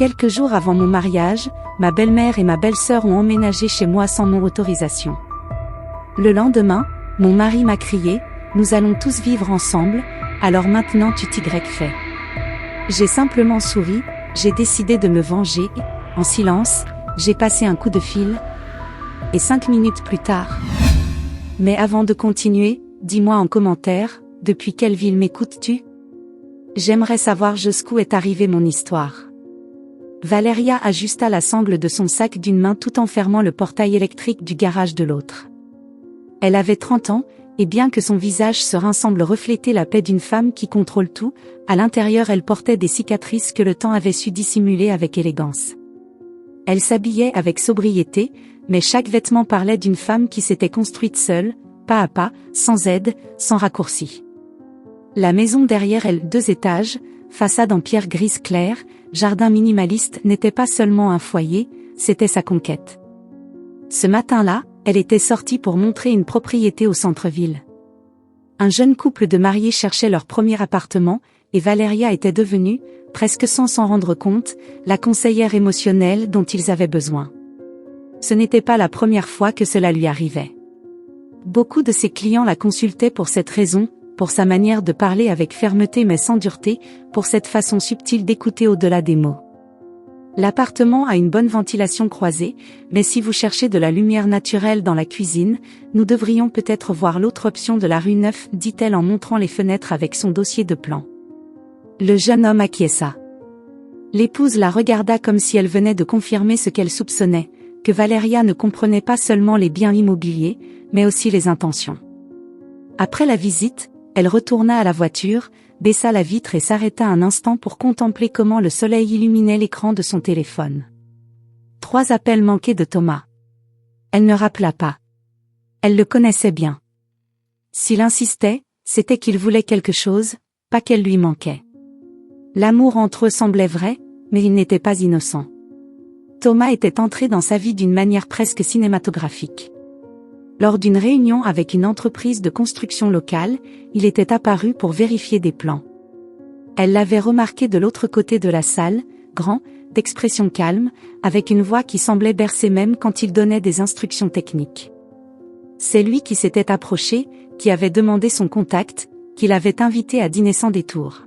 Quelques jours avant mon mariage, ma belle-mère et ma belle-sœur ont emménagé chez moi sans mon autorisation. Le lendemain, mon mari m'a crié « Nous allons tous vivre ensemble, alors maintenant tu t'y fais ». J'ai simplement souri, j'ai décidé de me venger, en silence, j'ai passé un coup de fil. Et 5 minutes plus tard. Mais avant de continuer, dis-moi en commentaire, depuis quelle ville m'écoutes-tu? J'aimerais savoir jusqu'où est arrivée mon histoire. Valeria ajusta la sangle de son sac d'une main tout en fermant le portail électrique du garage de l'autre. Elle avait 30 ans, et bien que son visage serein semble refléter la paix d'une femme qui contrôle tout, à l'intérieur elle portait des cicatrices que le temps avait su dissimuler avec élégance. Elle s'habillait avec sobriété, mais chaque vêtement parlait d'une femme qui s'était construite seule, pas à pas, sans aide, sans raccourci. La maison derrière elle, 2 étages, façade en pierre grise claire, jardin minimaliste n'était pas seulement un foyer, c'était sa conquête. Ce matin-là, elle était sortie pour montrer une propriété au centre-ville. Un jeune couple de mariés cherchait leur premier appartement, et Valeria était devenue, presque sans s'en rendre compte, la conseillère émotionnelle dont ils avaient besoin. Ce n'était pas la première fois que cela lui arrivait. Beaucoup de ses clients la consultaient pour cette raison, pour sa manière de parler avec fermeté mais sans dureté, pour cette façon subtile d'écouter au-delà des mots. L'appartement a une bonne ventilation croisée, mais si vous cherchez de la lumière naturelle dans la cuisine, nous devrions peut-être voir l'autre option de la rue 9, dit-elle en montrant les fenêtres avec son dossier de plan. Le jeune homme acquiesça. L'épouse la regarda comme si elle venait de confirmer ce qu'elle soupçonnait, que Valeria ne comprenait pas seulement les biens immobiliers, mais aussi les intentions. Après la visite, elle retourna à la voiture, baissa la vitre et s'arrêta un instant pour contempler comment le soleil illuminait l'écran de son téléphone. 3 appels manqués de Thomas. Elle ne rappela pas. Elle le connaissait bien. S'il insistait, c'était qu'il voulait quelque chose, pas qu'elle lui manquait. L'amour entre eux semblait vrai, mais il n'était pas innocent. Thomas était entré dans sa vie d'une manière presque cinématographique. Lors d'une réunion avec une entreprise de construction locale, il était apparu pour vérifier des plans. Elle l'avait remarqué de l'autre côté de la salle, grand, d'expression calme, avec une voix qui semblait bercer même quand il donnait des instructions techniques. C'est lui qui s'était approché, qui avait demandé son contact, qui l'avait invité à dîner sans détour.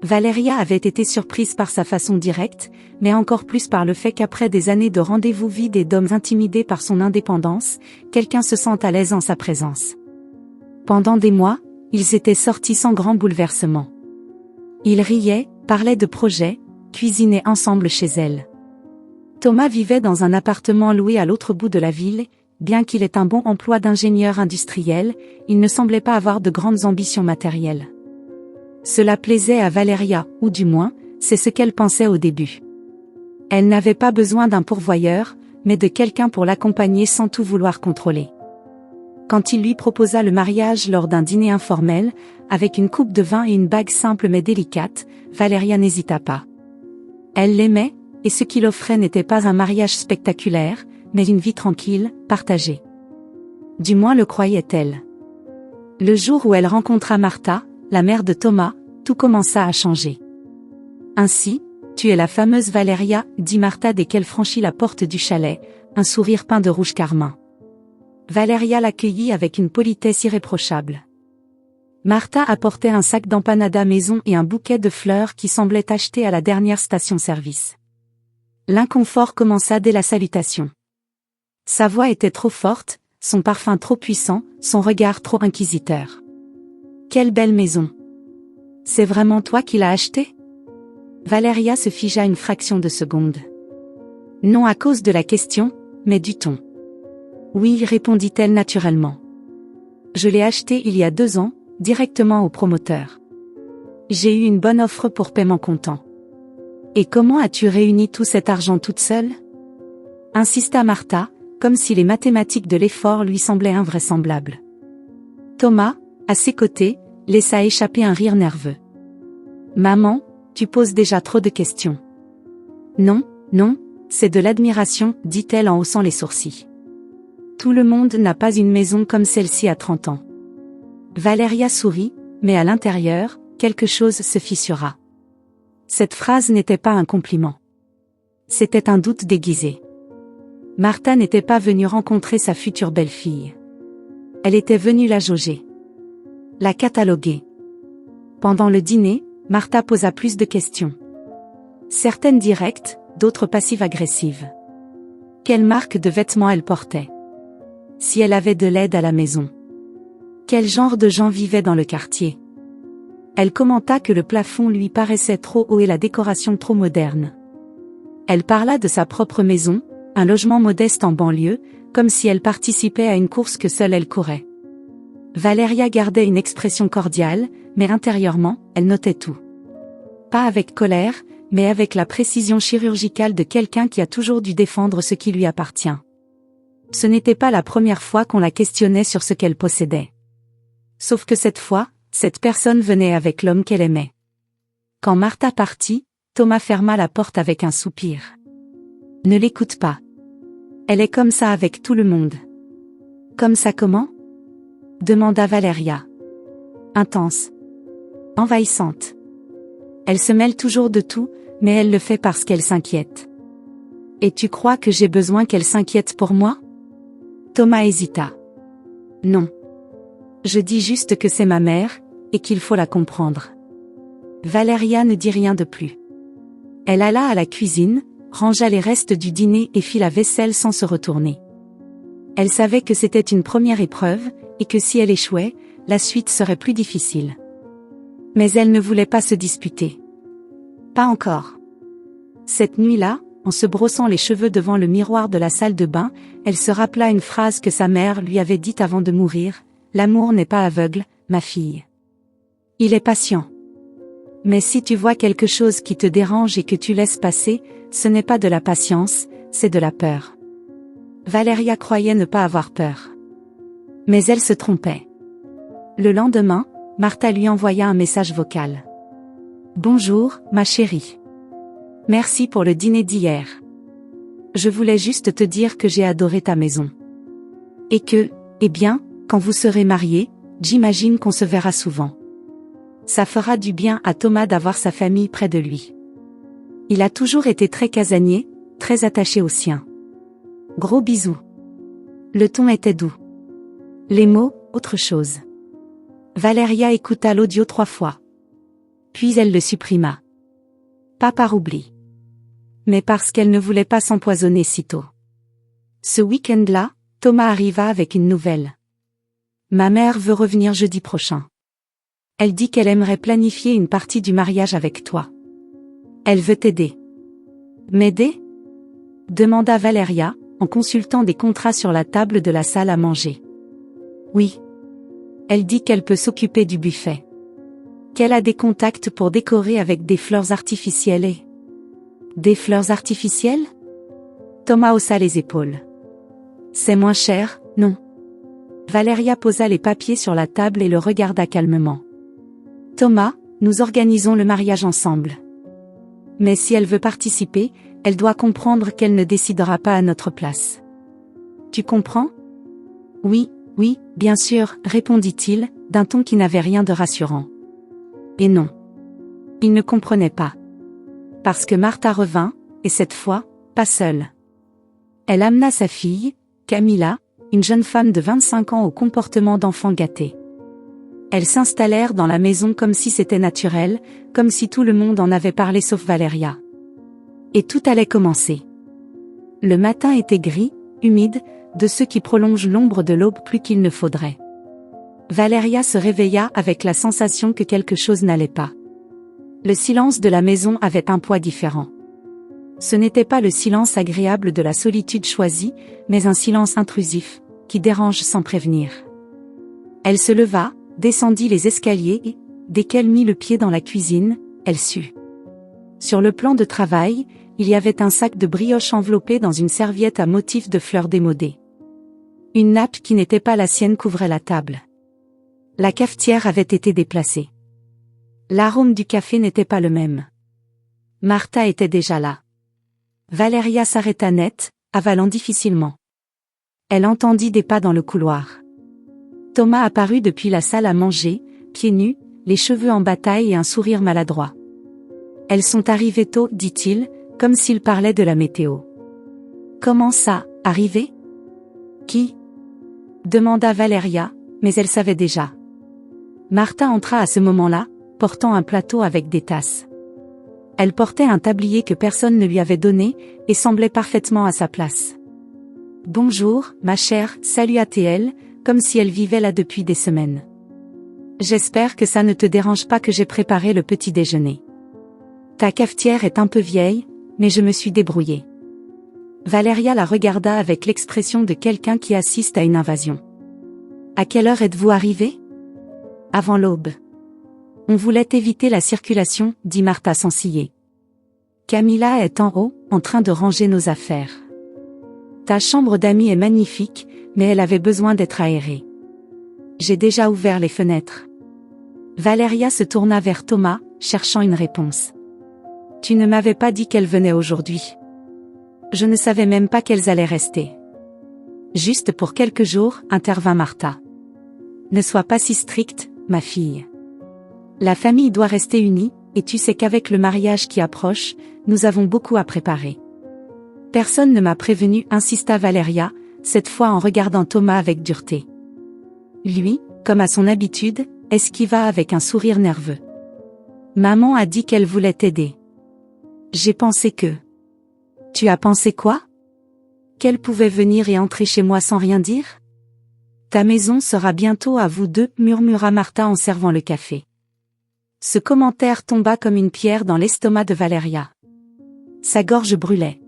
Valeria avait été surprise par sa façon directe, mais encore plus par le fait qu'après des années de rendez-vous vides et d'hommes intimidés par son indépendance, quelqu'un se sente à l'aise en sa présence. Pendant des mois, ils étaient sortis sans grand bouleversement. Ils riaient, parlaient de projets, cuisinaient ensemble chez elle. Thomas vivait dans un appartement loué à l'autre bout de la ville, bien qu'il ait un bon emploi d'ingénieur industriel, il ne semblait pas avoir de grandes ambitions matérielles. Cela plaisait à Valeria, ou du moins, c'est ce qu'elle pensait au début. Elle n'avait pas besoin d'un pourvoyeur, mais de quelqu'un pour l'accompagner sans tout vouloir contrôler. Quand il lui proposa le mariage lors d'un dîner informel, avec une coupe de vin et une bague simple mais délicate, Valeria n'hésita pas. Elle l'aimait, et ce qu'il offrait n'était pas un mariage spectaculaire, mais une vie tranquille, partagée. Du moins le croyait-elle. Le jour où elle rencontra Martha, la mère de Thomas, tout commença à changer. Ainsi, tu es la fameuse Valeria, dit Martha dès qu'elle franchit la porte du chalet, un sourire peint de rouge carmin. Valeria l'accueillit avec une politesse irréprochable. Martha apportait un sac d'empanada maison et un bouquet de fleurs qui semblait acheté à la dernière station-service. L'inconfort commença dès la salutation. Sa voix était trop forte, son parfum trop puissant, son regard trop inquisiteur. Quelle belle maison! C'est vraiment toi qui l'as achetée? Valeria se figea une fraction de seconde. Non à cause de la question, mais du ton. Oui, répondit-elle naturellement. Je l'ai acheté il y a 2 ans, directement au promoteur. J'ai eu une bonne offre pour paiement comptant. Et comment as-tu réuni tout cet argent toute seule? Insista Martha, comme si les mathématiques de l'effort lui semblaient invraisemblables. Thomas, à ses côtés, laissa échapper un rire nerveux. Maman, tu poses déjà trop de questions. Non, non, c'est de l'admiration, dit-elle en haussant les sourcils. Tout le monde n'a pas une maison comme celle-ci à 30 ans. Valeria sourit, mais à l'intérieur, quelque chose se fissura. Cette phrase n'était pas un compliment. C'était un doute déguisé. Martha n'était pas venue rencontrer sa future belle-fille. Elle était venue la jauger. La cataloguer. Pendant le dîner, Martha posa plus de questions. Certaines directes, d'autres passives-agressives. Quelle marque de vêtements elle portait? Si elle avait de l'aide à la maison. Quel genre de gens vivaient dans le quartier? Elle commenta que le plafond lui paraissait trop haut et la décoration trop moderne. Elle parla de sa propre maison, un logement modeste en banlieue, comme si elle participait à une course que seule elle courait. Valeria gardait une expression cordiale, mais intérieurement, elle notait tout. Pas avec colère, mais avec la précision chirurgicale de quelqu'un qui a toujours dû défendre ce qui lui appartient. Ce n'était pas la première fois qu'on la questionnait sur ce qu'elle possédait. Sauf que cette fois, cette personne venait avec l'homme qu'elle aimait. Quand Martha partit, Thomas ferma la porte avec un soupir. Ne l'écoute pas. Elle est comme ça avec tout le monde. Comme ça comment? Demanda Valeria. Intense. Envahissante. Elle se mêle toujours de tout, mais elle le fait parce qu'elle s'inquiète. Et tu crois que j'ai besoin qu'elle s'inquiète pour moi? Thomas hésita. Non. Je dis juste que c'est ma mère, et qu'il faut la comprendre. Valeria ne dit rien de plus. Elle alla à la cuisine, rangea les restes du dîner et fit la vaisselle sans se retourner. Elle savait que c'était une première épreuve, et que si elle échouait, la suite serait plus difficile. Mais elle ne voulait pas se disputer. Pas encore. Cette nuit-là, en se brossant les cheveux devant le miroir de la salle de bain, elle se rappela une phrase que sa mère lui avait dite avant de mourir: « L'amour n'est pas aveugle, ma fille. Il est patient. Mais si tu vois quelque chose qui te dérange et que tu laisses passer, ce n'est pas de la patience, c'est de la peur. » Valeria croyait ne pas avoir peur. Mais elle se trompait. Le lendemain, Martha lui envoya un message vocal. « Bonjour, ma chérie. Merci pour le dîner d'hier. Je voulais juste te dire que j'ai adoré ta maison. Et que, eh bien, quand vous serez mariés, j'imagine qu'on se verra souvent. Ça fera du bien à Thomas d'avoir sa famille près de lui. Il a toujours été très casanier, très attaché aux siens. Gros bisous. » Le ton était doux. Les mots, autre chose. Valeria écouta l'audio 3 fois. Puis elle le supprima. Pas par oubli. Mais parce qu'elle ne voulait pas s'empoisonner si tôt. Ce week-end-là, Thomas arriva avec une nouvelle. Ma mère veut revenir jeudi prochain. Elle dit qu'elle aimerait planifier une partie du mariage avec toi. Elle veut t'aider. M'aider? Demanda Valeria, en consultant des contrats sur la table de la salle à manger. Oui. Elle dit qu'elle peut s'occuper du buffet. Qu'elle a des contacts pour décorer avec des fleurs artificielles et... Des fleurs artificielles? Thomas haussa les épaules. C'est moins cher, non? Valeria posa les papiers sur la table et le regarda calmement. Thomas, nous organisons le mariage ensemble. Mais si elle veut participer, elle doit comprendre qu'elle ne décidera pas à notre place. Tu comprends? Oui, oui, bien sûr, répondit-il, d'un ton qui n'avait rien de rassurant. Et non. Il ne comprenait pas. Parce que Martha revint, et cette fois, pas seule. Elle amena sa fille, Camilla, une jeune femme de 25 ans au comportement d'enfant gâté. Elles s'installèrent dans la maison comme si c'était naturel, comme si tout le monde en avait parlé sauf Valeria. Et tout allait commencer. Le matin était gris, humide, de ceux qui prolongent l'ombre de l'aube plus qu'il ne faudrait. Valeria se réveilla avec la sensation que quelque chose n'allait pas. Le silence de la maison avait un poids différent. Ce n'était pas le silence agréable de la solitude choisie, mais un silence intrusif, qui dérange sans prévenir. Elle se leva, descendit les escaliers et, dès qu'elle mit le pied dans la cuisine, elle sut. Sur le plan de travail, il y avait un sac de brioche enveloppé dans une serviette à motif de fleurs démodées. Une nappe qui n'était pas la sienne couvrait la table. La cafetière avait été déplacée. L'arôme du café n'était pas le même. Martha était déjà là. Valeria s'arrêta net, avalant difficilement. Elle entendit des pas dans le couloir. Thomas apparut depuis la salle à manger, pieds nus, les cheveux en bataille et un sourire maladroit. « Elles sont arrivées tôt, dit-il, comme s'il parlait de la météo. Comment ça, arrivé? Qui? Demanda Valeria, mais elle savait déjà. Martha entra à ce moment-là, portant un plateau avec des tasses. Elle portait un tablier que personne ne lui avait donné, et semblait parfaitement à sa place. Bonjour, ma chère, salua-t-elle, comme si elle vivait là depuis des semaines. J'espère que ça ne te dérange pas que j'ai préparé le petit déjeuner. Ta cafetière est un peu vieille, mais je me suis débrouillée. Valeria la regarda avec l'expression de quelqu'un qui assiste à une invasion. À quelle heure êtes-vous arrivé? Avant l'aube. On voulait éviter la circulation, dit Martha sans ciller. Camilla est en haut, en train de ranger nos affaires. Ta chambre d'amis est magnifique, mais elle avait besoin d'être aérée. J'ai déjà ouvert les fenêtres. Valeria se tourna vers Thomas, cherchant une réponse. Tu ne m'avais pas dit qu'elles venaient aujourd'hui. Je ne savais même pas qu'elles allaient rester. Juste pour quelques jours, intervint Martha. Ne sois pas si stricte, ma fille. La famille doit rester unie, et tu sais qu'avec le mariage qui approche, nous avons beaucoup à préparer. Personne ne m'a prévenu, insista Valeria, cette fois en regardant Thomas avec dureté. Lui, comme à son habitude, esquiva avec un sourire nerveux. Maman a dit qu'elle voulait t'aider. J'ai pensé que... Tu as pensé quoi? Qu'elle pouvait venir et entrer chez moi sans rien dire? Ta maison sera bientôt à vous deux, murmura Martha en servant le café. Ce commentaire tomba comme une pierre dans l'estomac de Valeria. Sa gorge brûlait.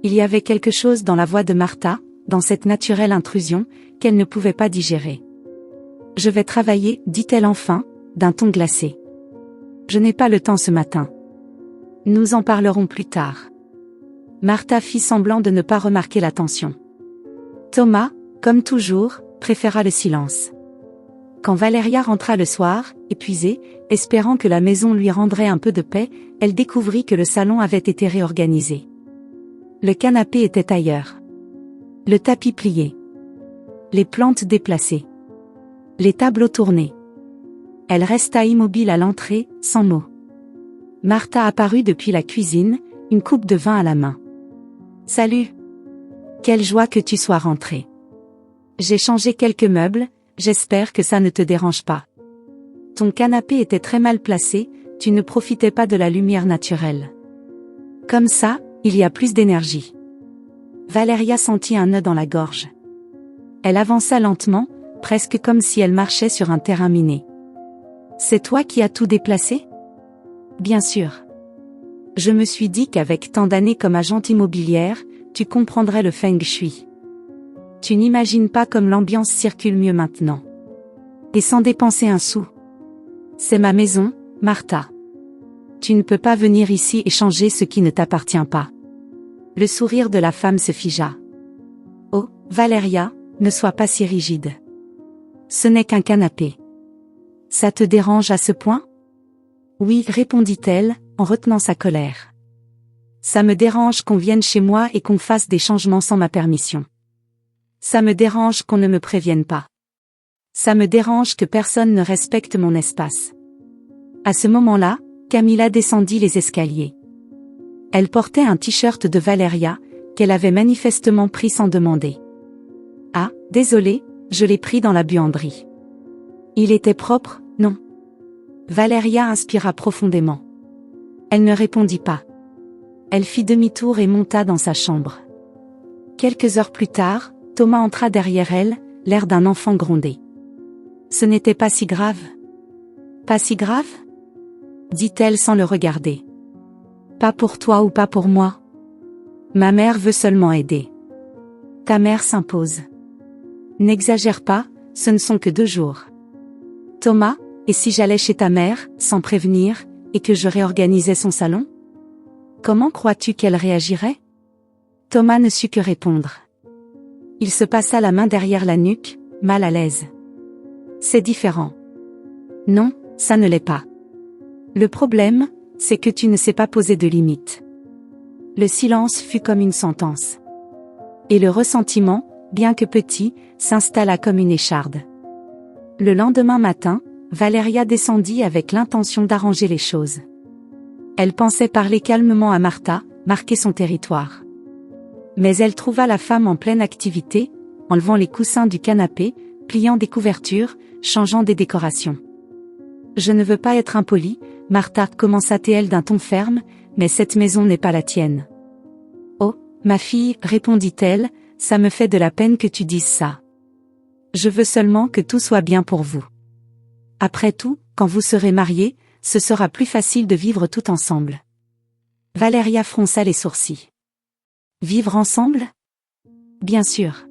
Il y avait quelque chose dans la voix de Martha, dans cette naturelle intrusion, qu'elle ne pouvait pas digérer. Je vais travailler, dit-elle enfin, d'un ton glacé. Je n'ai pas le temps ce matin. Nous en parlerons plus tard. Martha fit semblant de ne pas remarquer la tension. Thomas, comme toujours, préféra le silence. Quand Valeria rentra le soir, épuisée, espérant que la maison lui rendrait un peu de paix, elle découvrit que le salon avait été réorganisé. Le canapé était ailleurs. Le tapis plié. Les plantes déplacées. Les tableaux tournés. Elle resta immobile à l'entrée, sans mot. Martha apparut depuis la cuisine, une coupe de vin à la main. « Salut. Quelle joie que tu sois rentrée. J'ai changé quelques meubles, j'espère que ça ne te dérange pas. Ton canapé était très mal placé, tu ne profitais pas de la lumière naturelle. Comme ça, il y a plus d'énergie. » Valeria sentit un nœud dans la gorge. Elle avança lentement, presque comme si elle marchait sur un terrain miné. « C'est toi qui as tout déplacé? » Bien sûr. Je me suis dit qu'avec tant d'années comme agente immobilière, tu comprendrais le feng shui. Tu n'imagines pas comme l'ambiance circule mieux maintenant. Et sans dépenser un sou. C'est ma maison, Martha. Tu ne peux pas venir ici et changer ce qui ne t'appartient pas. Le sourire de la femme se figea. Oh, Valeria, ne sois pas si rigide. Ce n'est qu'un canapé. Ça te dérange à ce point? Oui, répondit-elle, en retenant sa colère. Ça me dérange qu'on vienne chez moi et qu'on fasse des changements sans ma permission. Ça me dérange qu'on ne me prévienne pas. Ça me dérange que personne ne respecte mon espace. À ce moment-là, Camilla descendit les escaliers. Elle portait un t-shirt de Valeria, qu'elle avait manifestement pris sans demander. Ah, désolé, je l'ai pris dans la buanderie. Il était propre, non? Valeria inspira profondément. Elle ne répondit pas. Elle fit demi-tour et monta dans sa chambre. Quelques heures plus tard, Thomas entra derrière elle, l'air d'un enfant grondé. Ce n'était pas si grave. Pas si grave? Dit-elle sans le regarder. Pas pour toi ou pas pour moi. Ma mère veut seulement aider. Ta mère s'impose. N'exagère pas, ce ne sont que 2 jours. Thomas, et si j'allais chez ta mère, sans prévenir, et que je réorganisais son salon? Comment crois-tu qu'elle réagirait? Thomas ne sut que répondre. Il se passa la main derrière la nuque, mal à l'aise. C'est différent. Non, ça ne l'est pas. Le problème, c'est que tu ne sais pas poser de limites. Le silence fut comme une sentence. Et le ressentiment, bien que petit, s'installa comme une écharde. Le lendemain matin, Valeria descendit avec l'intention d'arranger les choses. Elle pensait parler calmement à Martha, marquer son territoire. Mais elle trouva la femme en pleine activité, enlevant les coussins du canapé, pliant des couvertures, changeant des décorations. « Je ne veux pas être impolie, Martha, commença-t-elle d'un ton ferme, mais cette maison n'est pas la tienne. »« Oh, ma fille, répondit-elle, ça me fait de la peine que tu dises ça. Je veux seulement que tout soit bien pour vous. Après tout, quand vous serez mariés, ce sera plus facile de vivre tout ensemble. » Valeria fronça les sourcils. « Vivre ensemble ? Bien sûr.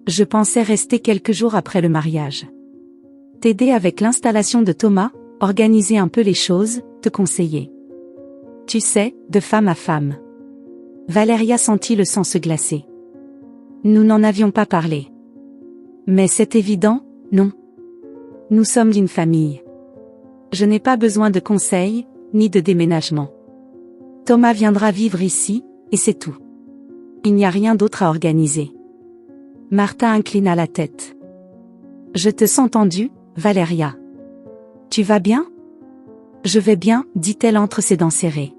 Je pensais rester quelques jours après le mariage. T'aider avec l'installation de Thomas, organiser un peu les choses, te conseiller. Tu sais, de femme à femme. » Valeria sentit le sang se glacer. Nous n'en avions pas parlé. Mais c'est évident, non. Nous sommes une famille. Je n'ai pas besoin de conseils, ni de déménagement. Thomas viendra vivre ici, et c'est tout. Il n'y a rien d'autre à organiser. Martha inclina la tête. Je te sens tendue, Valeria. Tu vas bien ? Je vais bien, dit-elle entre ses dents serrées.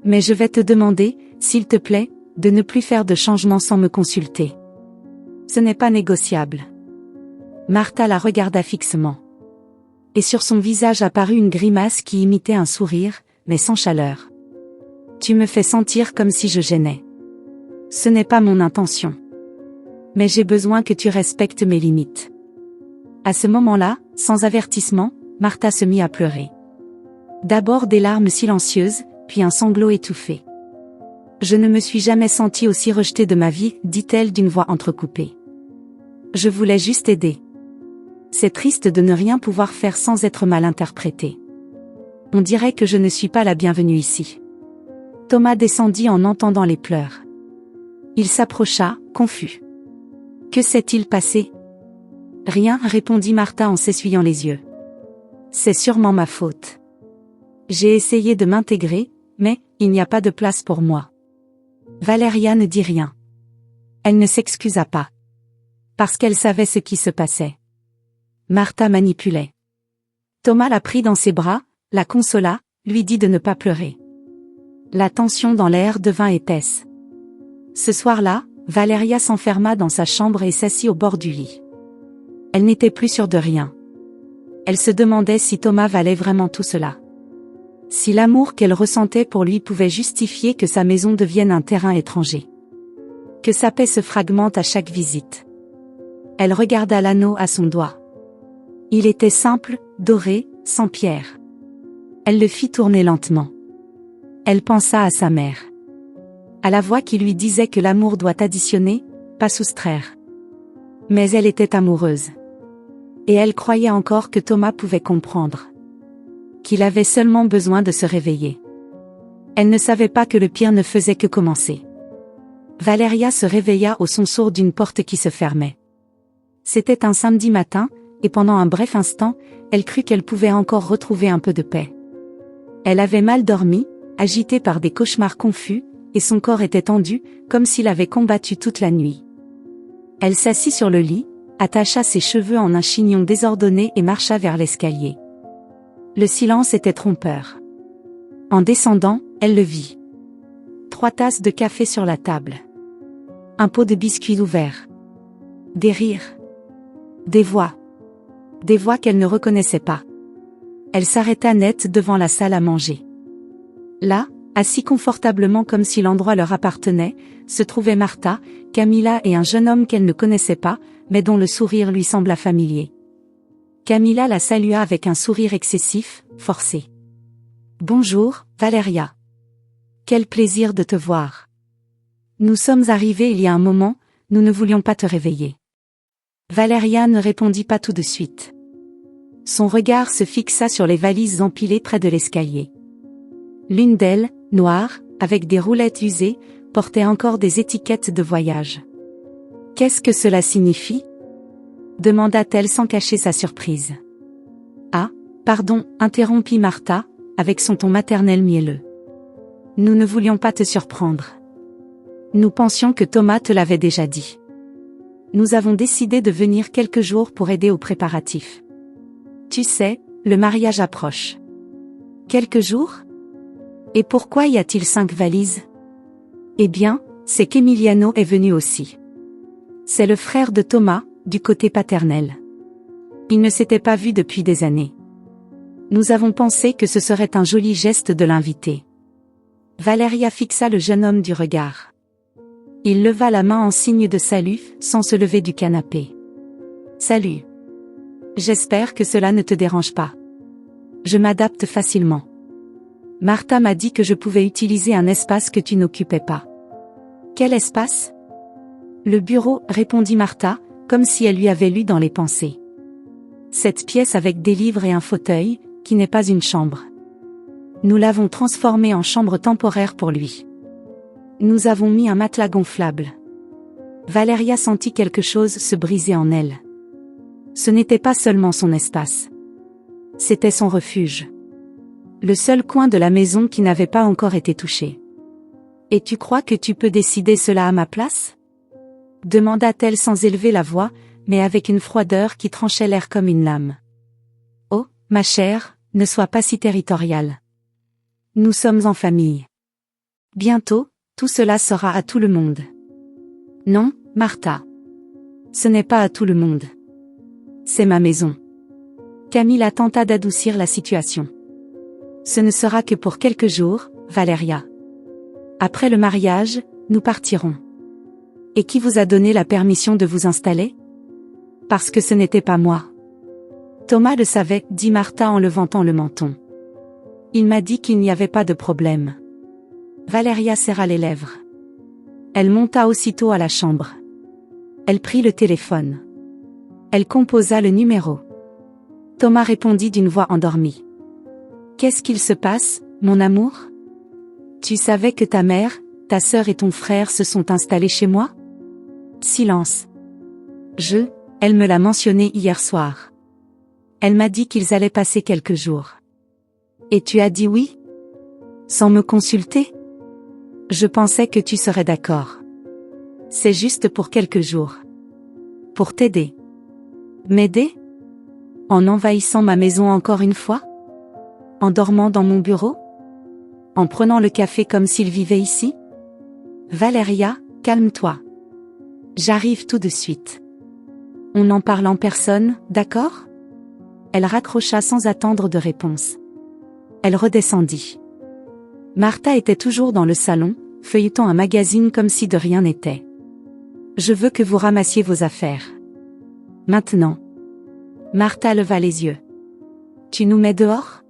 Mais je vais te demander, s'il te plaît, de ne plus faire de changements sans me consulter. Ce n'est pas négociable. Martha la regarda fixement. Et sur son visage apparut une grimace qui imitait un sourire, mais sans chaleur. Tu me fais sentir comme si je gênais. Ce n'est pas mon intention. Mais j'ai besoin que tu respectes mes limites. À ce moment-là, sans avertissement, Martha se mit à pleurer. D'abord des larmes silencieuses, puis un sanglot étouffé. Je ne me suis jamais sentie aussi rejetée de ma vie, dit-elle d'une voix entrecoupée. Je voulais juste aider. C'est triste de ne rien pouvoir faire sans être mal interprétée. On dirait que je ne suis pas la bienvenue ici. Thomas descendit en entendant les pleurs. Il s'approcha, confus. Que s'est-il passé ? Rien, répondit Martha en s'essuyant les yeux. C'est sûrement ma faute. J'ai essayé de m'intégrer, mais il n'y a pas de place pour moi. Valeria ne dit rien. Elle ne s'excusa pas. Parce qu'elle savait ce qui se passait. Martha manipulait. Thomas la prit dans ses bras, la consola, lui dit de ne pas pleurer. La tension dans l'air devint épaisse. Ce soir-là, Valeria s'enferma dans sa chambre et s'assit au bord du lit. Elle n'était plus sûre de rien. Elle se demandait si Thomas valait vraiment tout cela. Si l'amour qu'elle ressentait pour lui pouvait justifier que sa maison devienne un terrain étranger. Que sa paix se fragmente à chaque visite. Elle regarda l'anneau à son doigt. Il était simple, doré, sans pierre. Elle le fit tourner lentement. Elle pensa à sa mère. À la voix qui lui disait que l'amour doit additionner, pas soustraire. Mais elle était amoureuse. Et elle croyait encore que Thomas pouvait comprendre. Qu'il avait seulement besoin de se réveiller. Elle ne savait pas que le pire ne faisait que commencer. Valeria se réveilla au son sourd d'une porte qui se fermait. C'était un samedi matin, et pendant un bref instant, elle crut qu'elle pouvait encore retrouver un peu de paix. Elle avait mal dormi, agitée par des cauchemars confus, et son corps était tendu, comme s'il avait combattu toute la nuit. Elle s'assit sur le lit, attacha ses cheveux en un chignon désordonné et marcha vers l'escalier. Le silence était trompeur. En descendant, elle le vit. 3 tasses de café sur la table. Un pot de biscuits ouvert. Des rires. Des voix. Des voix qu'elle ne reconnaissait pas. Elle s'arrêta net devant la salle à manger. Là, assis confortablement comme si l'endroit leur appartenait, se trouvaient Martha, Camilla et un jeune homme qu'elle ne connaissait pas, mais dont le sourire lui sembla familier. Camilla la salua avec un sourire excessif, forcé. « Bonjour, Valeria. Quel plaisir de te voir. Nous sommes arrivés il y a un moment, nous ne voulions pas te réveiller. » Valeria ne répondit pas tout de suite. Son regard se fixa sur les valises empilées près de l'escalier. L'une d'elles, noire, avec des roulettes usées, portait encore des étiquettes de voyage. « Qu'est-ce que cela signifie ? » demanda-t-elle sans cacher sa surprise. « Ah, pardon, interrompit Martha, avec son ton maternel mielleux. Nous ne voulions pas te surprendre. Nous pensions que Thomas te l'avait déjà dit. Nous avons décidé de venir quelques jours pour aider aux préparatifs. Tu sais, le mariage approche. Quelques jours ? Et pourquoi y a-t-il 5 valises? Eh bien, c'est qu'Emiliano est venu aussi. C'est le frère de Thomas, du côté paternel. Ils ne s'étaient pas vus depuis des années. Nous avons pensé que ce serait un joli geste de l'inviter. Valeria fixa le jeune homme du regard. Il leva la main en signe de salut, sans se lever du canapé. Salut. J'espère que cela ne te dérange pas. Je m'adapte facilement. Martha m'a dit que je pouvais utiliser un espace que tu n'occupais pas. Quel espace? Le bureau, répondit Martha, comme si elle lui avait lu dans les pensées. Cette pièce avec des livres et un fauteuil, qui n'est pas une chambre. Nous l'avons transformée en chambre temporaire pour lui. Nous avons mis un matelas gonflable. Valeria sentit quelque chose se briser en elle. Ce n'était pas seulement son espace. C'était son refuge. Le seul coin de la maison qui n'avait pas encore été touché. Et tu crois que tu peux décider cela à ma place? Demanda-t-elle sans élever la voix, mais avec une froideur qui tranchait l'air comme une lame. Oh, ma chère, ne sois pas si territoriale. Nous sommes en famille. Bientôt, tout cela sera à tout le monde. Non, Martha. Ce n'est pas à tout le monde. C'est ma maison. Camilla tenta d'adoucir la situation. Ce ne sera que pour quelques jours, Valeria. Après le mariage, nous partirons. Et qui vous a donné la permission de vous installer? Parce que ce n'était pas moi. Thomas le savait, dit Martha en levantant le menton. Il m'a dit qu'il n'y avait pas de problème. Valeria serra les lèvres. Elle monta aussitôt à la chambre. Elle prit le téléphone. Elle composa le numéro. Thomas répondit d'une voix endormie. Qu'est-ce qu'il se passe, mon amour? Tu savais que ta mère, ta sœur et ton frère se sont installés chez moi? Silence. Elle me l'a mentionné hier soir. Elle m'a dit qu'ils allaient passer quelques jours. Et tu as dit oui? Sans me consulter? Je pensais que tu serais d'accord. C'est juste pour quelques jours. Pour t'aider. M'aider? En envahissant ma maison encore une fois? En dormant dans mon bureau? En prenant le café comme s'il vivait ici? Valeria, calme-toi. J'arrive tout de suite. On en parle en personne, d'accord? Elle raccrocha sans attendre de réponse. Elle redescendit. Martha était toujours dans le salon, feuilletant un magazine comme si de rien n'était. Je veux que vous ramassiez vos affaires. Maintenant. Martha leva les yeux. Tu nous mets dehors?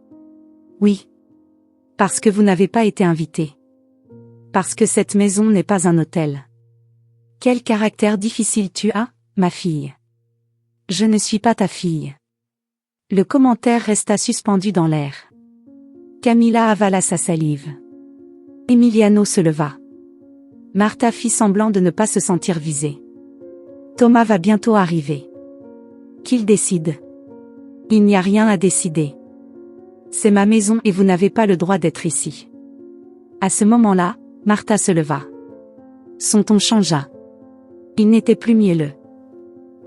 Oui. Parce que vous n'avez pas été invité. Parce que cette maison n'est pas un hôtel. Quel caractère difficile tu as, ma fille. Je ne suis pas ta fille. Le commentaire resta suspendu dans l'air. Camilla avala sa salive. Emiliano se leva. Martha fit semblant de ne pas se sentir visée. Thomas va bientôt arriver. Qu'il décide. Il n'y a rien à décider. C'est ma maison et vous n'avez pas le droit d'être ici. À ce moment-là, Martha se leva. Son ton changea. Il n'était plus mielleux.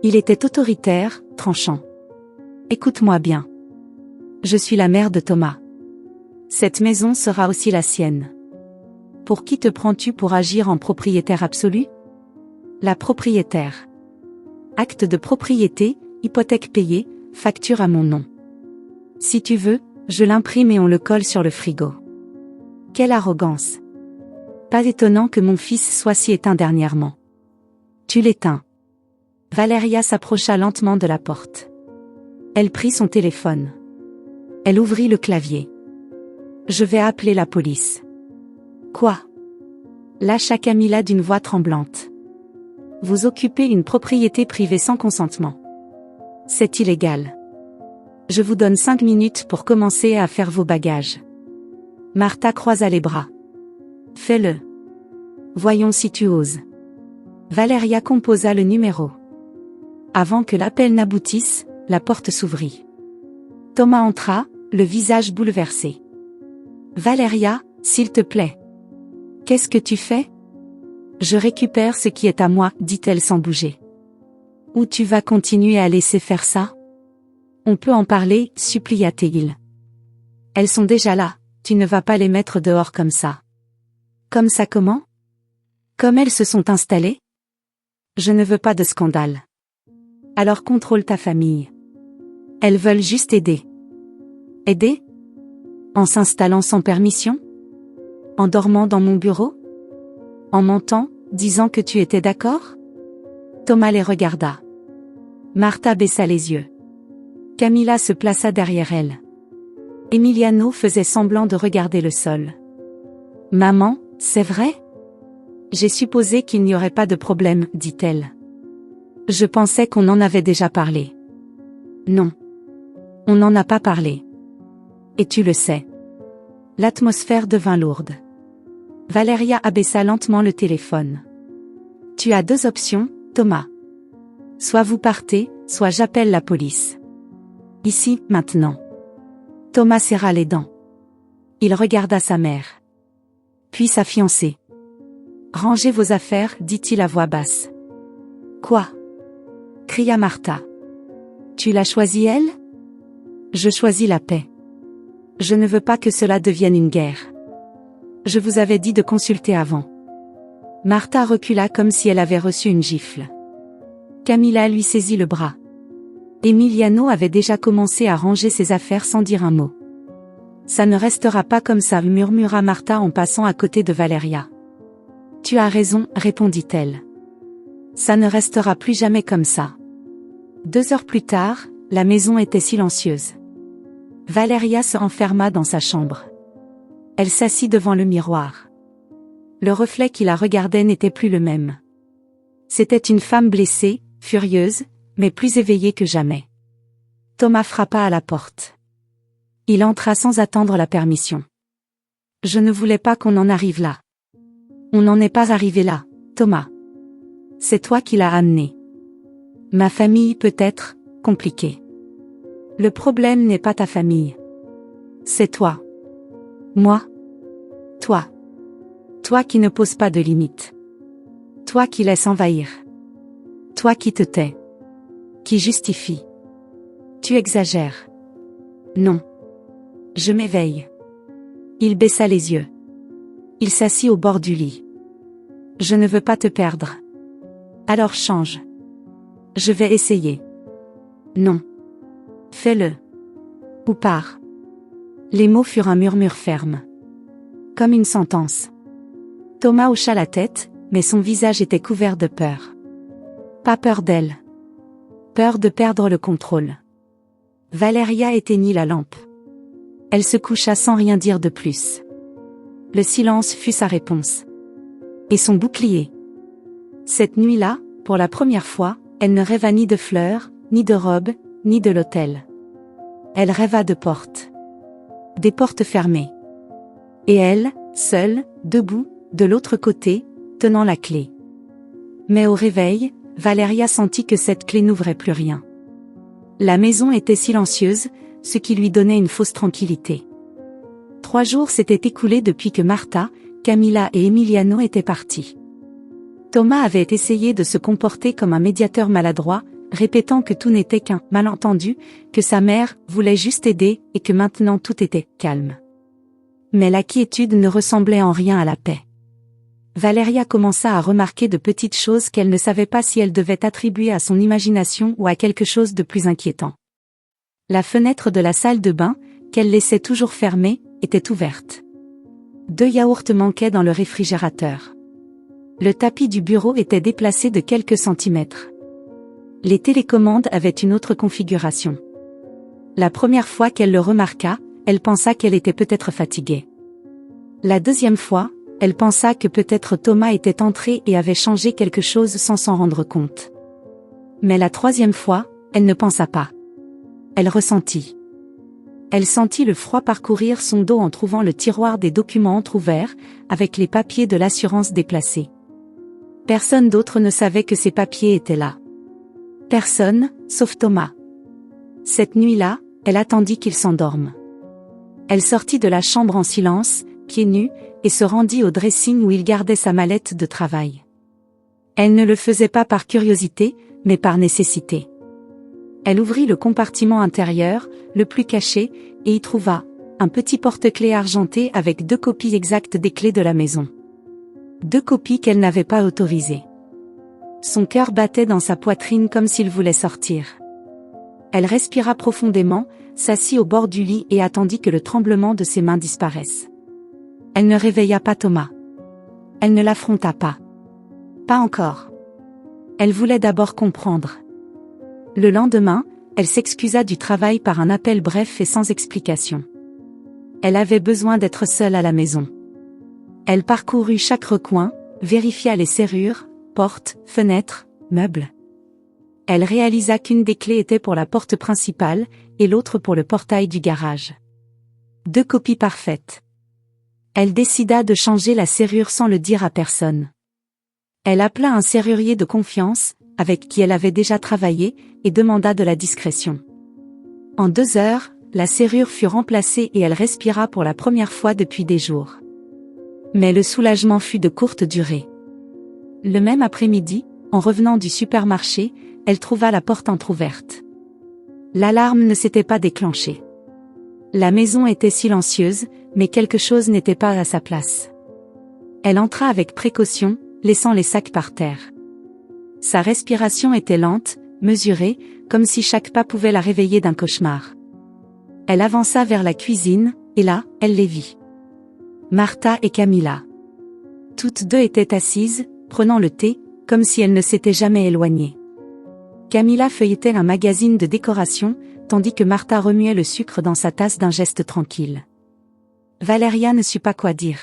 Il était autoritaire, tranchant. Écoute-moi bien. Je suis la mère de Thomas. Cette maison sera aussi la sienne. Pour qui te prends-tu pour agir en propriétaire absolu? La propriétaire. Acte de propriété, hypothèque payée, facture à mon nom. Si tu veux, je l'imprime et on le colle sur le frigo. Quelle arrogance. Pas étonnant que mon fils soit si éteint dernièrement. Tu l'éteins. Valeria s'approcha lentement de la porte. Elle prit son téléphone. Elle ouvrit le clavier. Je vais appeler la police. Quoi? Lâcha Camilla d'une voix tremblante. Vous occupez une propriété privée sans consentement. C'est illégal. Je vous donne 5 minutes pour commencer à faire vos bagages. Martha croisa les bras. Fais-le. Voyons si tu oses. Valeria composa le numéro. Avant que l'appel n'aboutisse, la porte s'ouvrit. Thomas entra, le visage bouleversé. Valeria, s'il te plaît. Qu'est-ce que tu fais? Je récupère ce qui est à moi, dit-elle sans bouger. Ou tu vas continuer à laisser faire ça? On peut en parler, supplia-t-il. Elles sont déjà là, tu ne vas pas les mettre dehors comme ça. Comme ça comment? Comme elles se sont installées? Je ne veux pas de scandale. Alors contrôle ta famille. Elles veulent juste aider. Aider? En s'installant sans permission? En dormant dans mon bureau? En mentant, disant que tu étais d'accord? Thomas les regarda. Martha baissa les yeux. Camilla se plaça derrière elle. Emiliano faisait semblant de regarder le sol. Maman, c'est vrai? J'ai supposé qu'il n'y aurait pas de problème, dit-elle. Je pensais qu'on en avait déjà parlé. Non. On n'en a pas parlé. Et tu le sais. L'atmosphère devint lourde. Valeria abaissa lentement le téléphone. Tu as deux options, Thomas. Soit vous partez, soit j'appelle la police. Ici, maintenant. Thomas serra les dents. Il regarda sa mère. Puis sa fiancée. Rangez vos affaires, dit-il à voix basse. Quoi? Cria Martha. Tu l'as choisie elle? Je choisis la paix. Je ne veux pas que cela devienne une guerre. Je vous avais dit de consulter avant. Martha recula comme si elle avait reçu une gifle. Camilla lui saisit le bras. Emiliano avait déjà commencé à ranger ses affaires sans dire un mot. Ça ne restera pas comme ça, murmura Martha en passant à côté de Valeria. Tu as raison, répondit-elle. Ça ne restera plus jamais comme ça. 2 heures plus tard, la maison était silencieuse. Valeria se enferma dans sa chambre. Elle s'assit devant le miroir. Le reflet qui la regardait n'était plus le même. C'était une femme blessée, furieuse, mais plus éveillée que jamais. Thomas frappa à la porte. Il entra sans attendre la permission. Je ne voulais pas qu'on en arrive là. On n'en est pas arrivé là, Thomas. C'est toi qui l'as amené. Ma famille peut être compliquée. Le problème n'est pas ta famille. C'est toi. Moi. Toi. Toi qui ne poses pas de limites. Toi qui laisses envahir. Toi qui te tais. Qui justifie. Tu exagères. Non. Je m'éveille. Il baissa les yeux. Il s'assit au bord du lit. Je ne veux pas te perdre. Alors change. Je vais essayer. Non. Fais-le. Ou pars. Les mots furent un murmure ferme. Comme une sentence. Thomas hocha la tête, mais son visage était couvert de peur. Pas peur d'elle. Peur de perdre le contrôle. Valeria éteignit la lampe. Elle se coucha sans rien dire de plus. Le silence fut sa réponse. Et son bouclier. Cette nuit-là, pour la première fois, elle ne rêva ni de fleurs, ni de robes, ni de l'hôtel. Elle rêva de portes. Des portes fermées. Et elle, seule, debout, de l'autre côté, tenant la clé. Mais au réveil, Valeria sentit que cette clé n'ouvrait plus rien. La maison était silencieuse, ce qui lui donnait une fausse tranquillité. 3 jours s'étaient écoulés depuis que Martha, Camilla et Emiliano étaient partis. Thomas avait essayé de se comporter comme un médiateur maladroit, répétant que tout n'était qu'un malentendu, que sa mère voulait juste aider et que maintenant tout était calme. Mais la quiétude ne ressemblait en rien à la paix. Valeria commença à remarquer de petites choses qu'elle ne savait pas si elle devait attribuer à son imagination ou à quelque chose de plus inquiétant. La fenêtre de la salle de bain, qu'elle laissait toujours fermée, était ouverte. 2 yaourts manquaient dans le réfrigérateur. Le tapis du bureau était déplacé de quelques centimètres. Les télécommandes avaient une autre configuration. La première fois qu'elle le remarqua, elle pensa qu'elle était peut-être fatiguée. La deuxième fois, elle pensa que peut-être Thomas était entré et avait changé quelque chose sans s'en rendre compte. Mais la troisième fois, elle ne pensa pas. Elle ressentit. Elle sentit le froid parcourir son dos en trouvant le tiroir des documents entr'ouverts, avec les papiers de l'assurance déplacés. Personne d'autre ne savait que ces papiers étaient là. Personne, sauf Thomas. Cette nuit-là, elle attendit qu'il s'endorme. Elle sortit de la chambre en silence, pieds nus, et se rendit au dressing où il gardait sa mallette de travail. Elle ne le faisait pas par curiosité, mais par nécessité. Elle ouvrit le compartiment intérieur, le plus caché, et y trouva un petit porte-clés argenté avec 2 copies exactes des clés de la maison. 2 copies qu'elle n'avait pas autorisées. Son cœur battait dans sa poitrine comme s'il voulait sortir. Elle respira profondément, s'assit au bord du lit et attendit que le tremblement de ses mains disparaisse. Elle ne réveilla pas Thomas. Elle ne l'affronta pas. Pas encore. Elle voulait d'abord comprendre. Le lendemain, elle s'excusa du travail par un appel bref et sans explication. Elle avait besoin d'être seule à la maison. Elle parcourut chaque recoin, vérifia les serrures, portes, fenêtres, meubles. Elle réalisa qu'une des clés était pour la porte principale, et l'autre pour le portail du garage. 2 copies parfaites. Elle décida de changer la serrure sans le dire à personne. Elle appela un serrurier de confiance, avec qui elle avait déjà travaillé, et demanda de la discrétion. En 2 heures, la serrure fut remplacée et elle respira pour la première fois depuis des jours. Mais le soulagement fut de courte durée. Le même après-midi, en revenant du supermarché, elle trouva la porte entr'ouverte. L'alarme ne s'était pas déclenchée. La maison était silencieuse, mais quelque chose n'était pas à sa place. Elle entra avec précaution, laissant les sacs par terre. Sa respiration était lente, mesurée, comme si chaque pas pouvait la réveiller d'un cauchemar. Elle avança vers la cuisine, et là, elle les vit. Martha et Camilla. Toutes 2 étaient assises, prenant le thé, comme si elles ne s'étaient jamais éloignées. Camilla feuilletait un magazine de décoration, tandis que Martha remuait le sucre dans sa tasse d'un geste tranquille. Valeria ne sut pas quoi dire.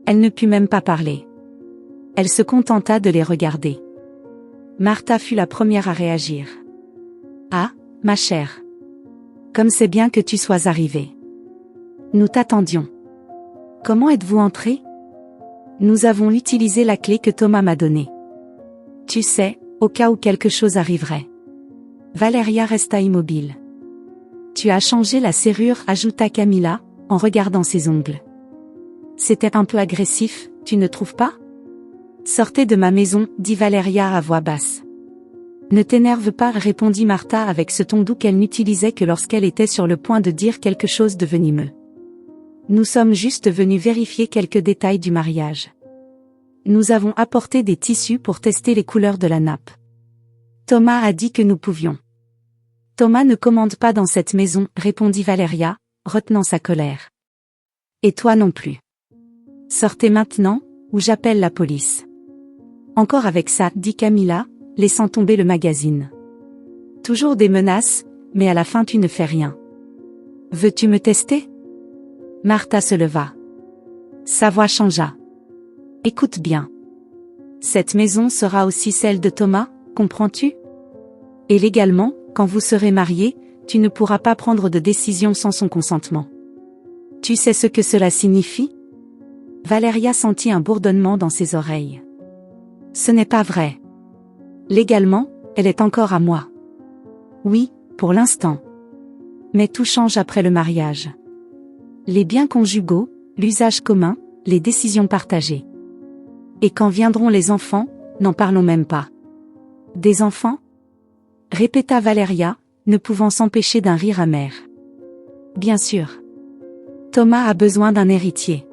Elle ne put même pas parler. Elle se contenta de les regarder. Martha fut la première à réagir. « Ah, ma chère. Comme c'est bien que tu sois arrivée. Nous t'attendions. Comment êtes-vous entrée ? Nous avons utilisé la clé que Thomas m'a donnée. Tu sais, au cas où quelque chose arriverait. » Valeria resta immobile. « Tu as changé la serrure » ajouta Camilla, en regardant ses ongles. « C'était un peu agressif, tu ne trouves pas ? » « Sortez de ma maison, dit Valeria à voix basse. « Ne t'énerve pas, répondit Martha avec ce ton doux qu'elle n'utilisait que lorsqu'elle était sur le point de dire quelque chose de venimeux. Nous sommes juste venus vérifier quelques détails du mariage. Nous avons apporté des tissus pour tester les couleurs de la nappe. Thomas a dit que nous pouvions. Thomas ne commande pas dans cette maison, répondit Valeria, retenant sa colère. Et toi non plus. Sortez maintenant, ou j'appelle la police. Encore avec ça, dit Camilla, laissant tomber le magazine. Toujours des menaces, mais à la fin tu ne fais rien. Veux-tu me tester ? Martha se leva. Sa voix changea. Écoute bien. Cette maison sera aussi celle de Thomas, comprends-tu ? Et légalement, quand vous serez mariés, tu ne pourras pas prendre de décision sans son consentement. Tu sais ce que cela signifie ? Valeria sentit un bourdonnement dans ses oreilles. Ce n'est pas vrai. Légalement, elle est encore à moi. Oui, pour l'instant. Mais tout change après le mariage. Les biens conjugaux, l'usage commun, les décisions partagées. Et quand viendront les enfants, n'en parlons même pas. Des enfants ? Répéta Valeria, ne pouvant s'empêcher d'un rire amer. Bien sûr. Thomas a besoin d'un héritier.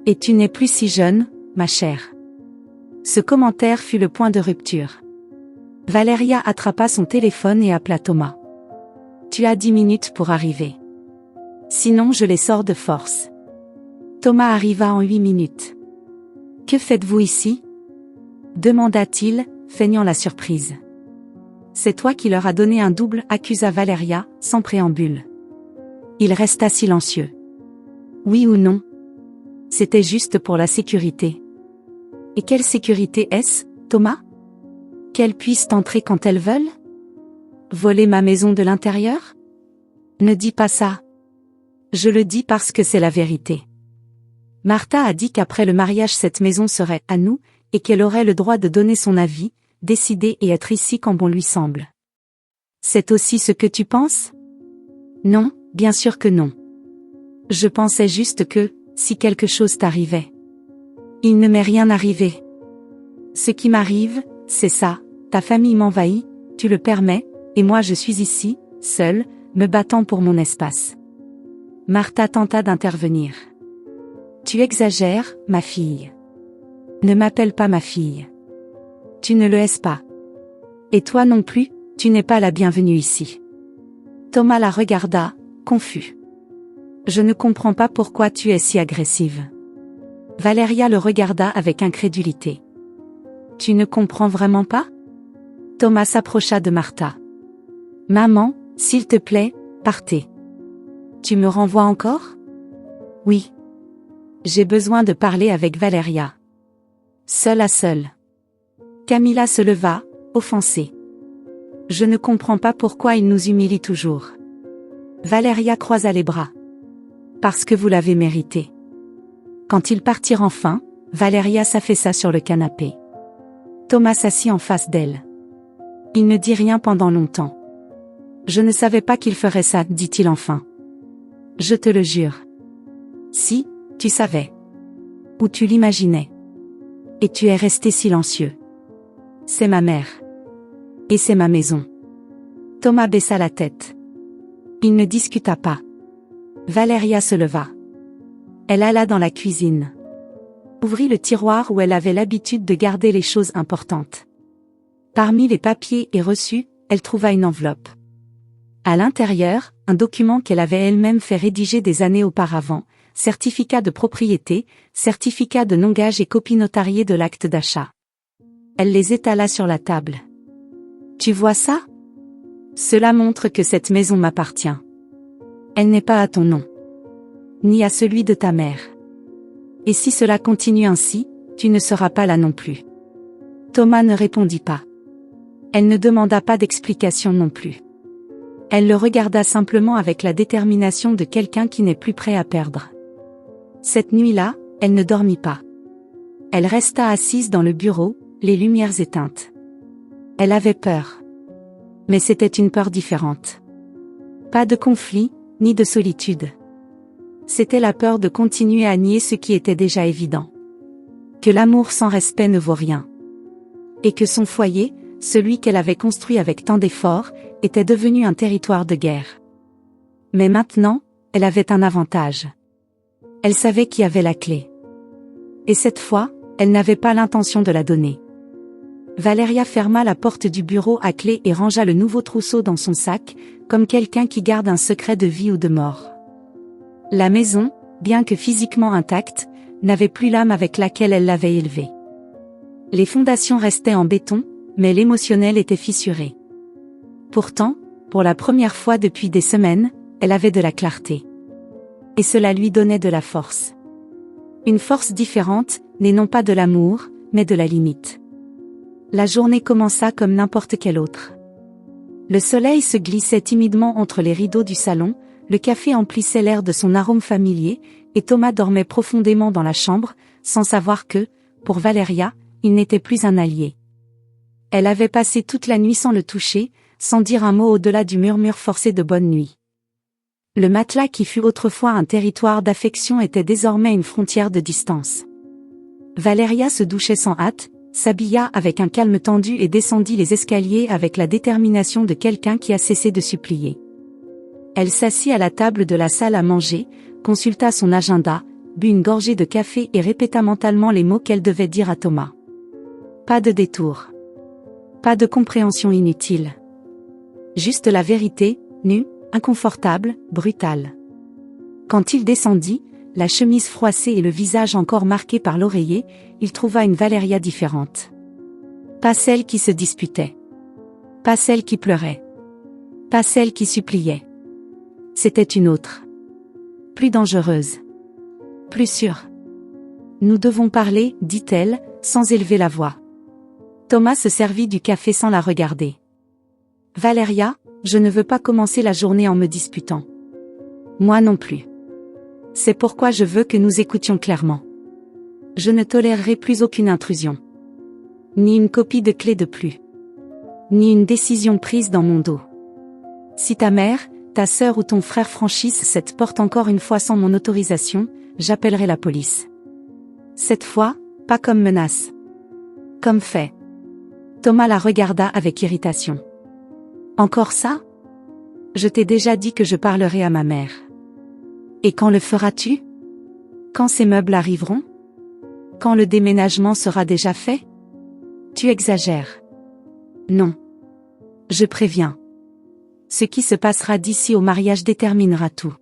Et tu n'es plus si jeune, ma chère. Ce commentaire fut le point de rupture. Valeria attrapa son téléphone et appela Thomas. Tu as 10 minutes pour arriver. Sinon je les sors de force. Thomas arriva en 8 minutes. Que faites-vous ici ? Demanda-t-il, feignant la surprise. C'est toi qui leur as donné un double, accusa Valeria, sans préambule. Il resta silencieux. Oui ou non ? C'était juste pour la sécurité. Et quelle sécurité est-ce, Thomas ? Qu'elles puissent entrer quand elles veulent ? Voler ma maison de l'intérieur ? Ne dis pas ça. Je le dis parce que c'est la vérité. Martha a dit qu'après le mariage cette maison serait à nous, et qu'elle aurait le droit de donner son avis, décider et être ici quand bon lui semble. C'est aussi ce que tu penses ? Non, bien sûr que non. Je pensais juste que, si quelque chose t'arrivait. Il ne m'est rien arrivé. Ce qui m'arrive, c'est ça, ta famille m'envahit, tu le permets, et moi je suis ici, seule, me battant pour mon espace. Martha tenta d'intervenir. Tu exagères, ma fille. Ne m'appelle pas ma fille. Tu ne le es pas. Et toi non plus, tu n'es pas la bienvenue ici. Thomas la regarda, confus. Je ne comprends pas pourquoi tu es si agressive. Valeria le regarda avec incrédulité. Tu ne comprends vraiment pas? Thomas s'approcha de Martha. Maman, s'il te plaît, partez. Tu me renvoies encore? Oui. J'ai besoin de parler avec Valeria. Seul à seul. Camilla se leva, offensée. Je ne comprends pas pourquoi il nous humilie toujours. Valeria croisa les bras. Parce que vous l'avez mérité. Quand ils partirent enfin, Valeria s'affaissa sur le canapé. Thomas s'assit en face d'elle. Il ne dit rien pendant longtemps. Je ne savais pas qu'il ferait ça, dit-il enfin. Je te le jure. Si, tu savais. Ou tu l'imaginais. Et tu es resté silencieux. C'est ma mère. Et c'est ma maison. Thomas baissa la tête. Il ne discuta pas. Valeria se leva. Elle alla dans la cuisine. Ouvrit le tiroir où elle avait l'habitude de garder les choses importantes. Parmi les papiers et reçus, elle trouva une enveloppe. À l'intérieur, un document qu'elle avait elle-même fait rédiger des années auparavant, certificat de propriété, certificat de non-gage et copie notariée de l'acte d'achat. Elle les étala sur la table. Tu vois ça? Cela montre que cette maison m'appartient. Elle n'est pas à ton nom. Ni à celui de ta mère. Et si cela continue ainsi, tu ne seras pas là non plus. Thomas ne répondit pas. Elle ne demanda pas d'explication non plus. Elle le regarda simplement avec la détermination de quelqu'un qui n'est plus prêt à perdre. Cette nuit-là, elle ne dormit pas. Elle resta assise dans le bureau, les lumières éteintes. Elle avait peur. Mais c'était une peur différente. Pas de conflit, ni de solitude. C'était la peur de continuer à nier ce qui était déjà évident. Que l'amour sans respect ne vaut rien. Et que son foyer, celui qu'elle avait construit avec tant d'efforts, était devenu un territoire de guerre. Mais maintenant, elle avait un avantage. Elle savait qui avait la clé. Et cette fois, elle n'avait pas l'intention de la donner. Valeria ferma la porte du bureau à clé et rangea le nouveau trousseau dans son sac, comme quelqu'un qui garde un secret de vie ou de mort. La maison, bien que physiquement intacte, n'avait plus l'âme avec laquelle elle l'avait élevée. Les fondations restaient en béton, mais l'émotionnel était fissuré. Pourtant, pour la première fois depuis des semaines, elle avait de la clarté. Et cela lui donnait de la force. Une force différente, née non pas de l'amour, mais de la limite. La journée commença comme n'importe quelle autre. Le soleil se glissait timidement entre les rideaux du salon, le café emplissait l'air de son arôme familier, et Thomas dormait profondément dans la chambre, sans savoir que, pour Valeria, il n'était plus un allié. Elle avait passé toute la nuit sans le toucher, sans dire un mot au-delà du murmure forcé de bonne nuit. Le matelas qui fut autrefois un territoire d'affection était désormais une frontière de distance. Valeria se douchait sans hâte, s'habilla avec un calme tendu et descendit les escaliers avec la détermination de quelqu'un qui a cessé de supplier. Elle s'assit à la table de la salle à manger, consulta son agenda, but une gorgée de café et répéta mentalement les mots qu'elle devait dire à Thomas. Pas de détour. Pas de compréhension inutile. Juste la vérité, nue, inconfortable, brutale. Quand il descendit, la chemise froissée et le visage encore marqué par l'oreiller, il trouva une Valeria différente. Pas celle qui se disputait. Pas celle qui pleurait. Pas celle qui suppliait. C'était une autre. Plus dangereuse. Plus sûre. Nous devons parler, dit-elle, sans élever la voix. Thomas se servit du café sans la regarder. Valeria, je ne veux pas commencer la journée en me disputant. Moi non plus. C'est pourquoi je veux que nous écoutions clairement. Je ne tolérerai plus aucune intrusion. Ni une copie de clé de plus. Ni une décision prise dans mon dos. Si ta mère, ta sœur ou ton frère franchissent cette porte encore une fois sans mon autorisation, j'appellerai la police. Cette fois, pas comme menace. Comme fait. Thomas la regarda avec irritation. Encore ça? Je t'ai déjà dit que je parlerai à ma mère. Et quand le feras-tu? Quand ces meubles arriveront? Quand le déménagement sera déjà fait? Tu exagères. Non. Je préviens. Ce qui se passera d'ici au mariage déterminera tout.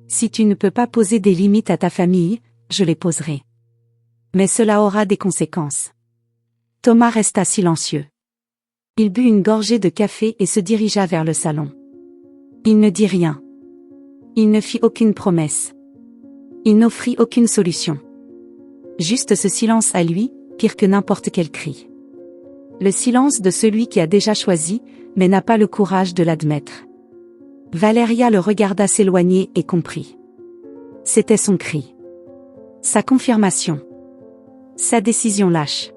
Si tu ne peux pas poser des limites à ta famille, je les poserai. Mais cela aura des conséquences. Thomas resta silencieux. Il but une gorgée de café et se dirigea vers le salon. Il ne dit rien. Il ne fit aucune promesse. Il n'offrit aucune solution. Juste ce silence à lui, pire que n'importe quel cri. Le silence de celui qui a déjà choisi, mais n'a pas le courage de l'admettre. Valéria le regarda s'éloigner et comprit. C'était son cri. Sa confirmation. Sa décision lâche.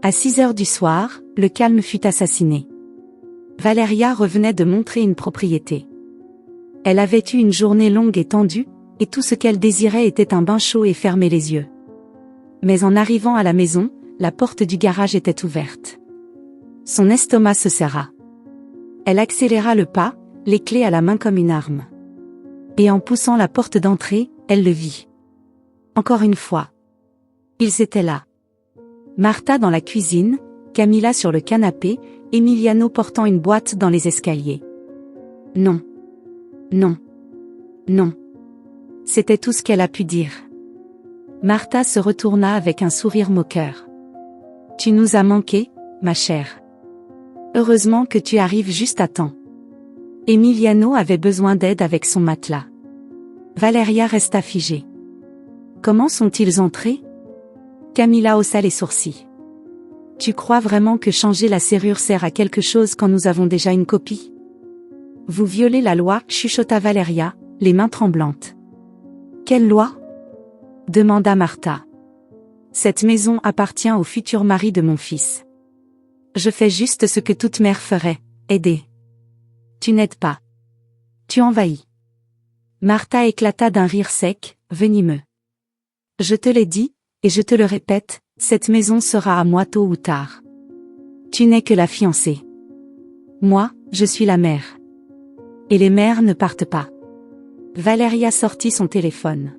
À 6 heures du soir, le calme fut assassiné. Valéria revenait de montrer une propriété. Elle avait eu une journée longue et tendue, et tout ce qu'elle désirait était un bain chaud et fermer les yeux. Mais en arrivant à la maison, la porte du garage était ouverte. Son estomac se serra. Elle accéléra le pas, les clés à la main comme une arme. Et en poussant la porte d'entrée, elle le vit. Encore une fois. Ils étaient là. Martha dans la cuisine, Camilla sur le canapé, Emiliano portant une boîte dans les escaliers. Non. Non. Non. C'était tout ce qu'elle a pu dire. Martha se retourna avec un sourire moqueur. Tu nous as manqué, ma chère. Heureusement que tu arrives juste à temps. Emiliano avait besoin d'aide avec son matelas. Valéria resta figée. Comment sont-ils entrés? Camilla haussa les sourcils. Tu crois vraiment que changer la serrure sert à quelque chose quand nous avons déjà une copie? Vous violez la loi, chuchota Valéria, les mains tremblantes. Quelle loi? Demanda Martha. Cette maison appartient au futur mari de mon fils. Je fais juste ce que toute mère ferait, aider. Tu n'aides pas. Tu envahis. Martha éclata d'un rire sec, venimeux. Je te l'ai dit, et je te le répète, cette maison sera à moi tôt ou tard. Tu n'es que la fiancée. Moi, je suis la mère. Et les mères ne partent pas. Valéria sortit son téléphone.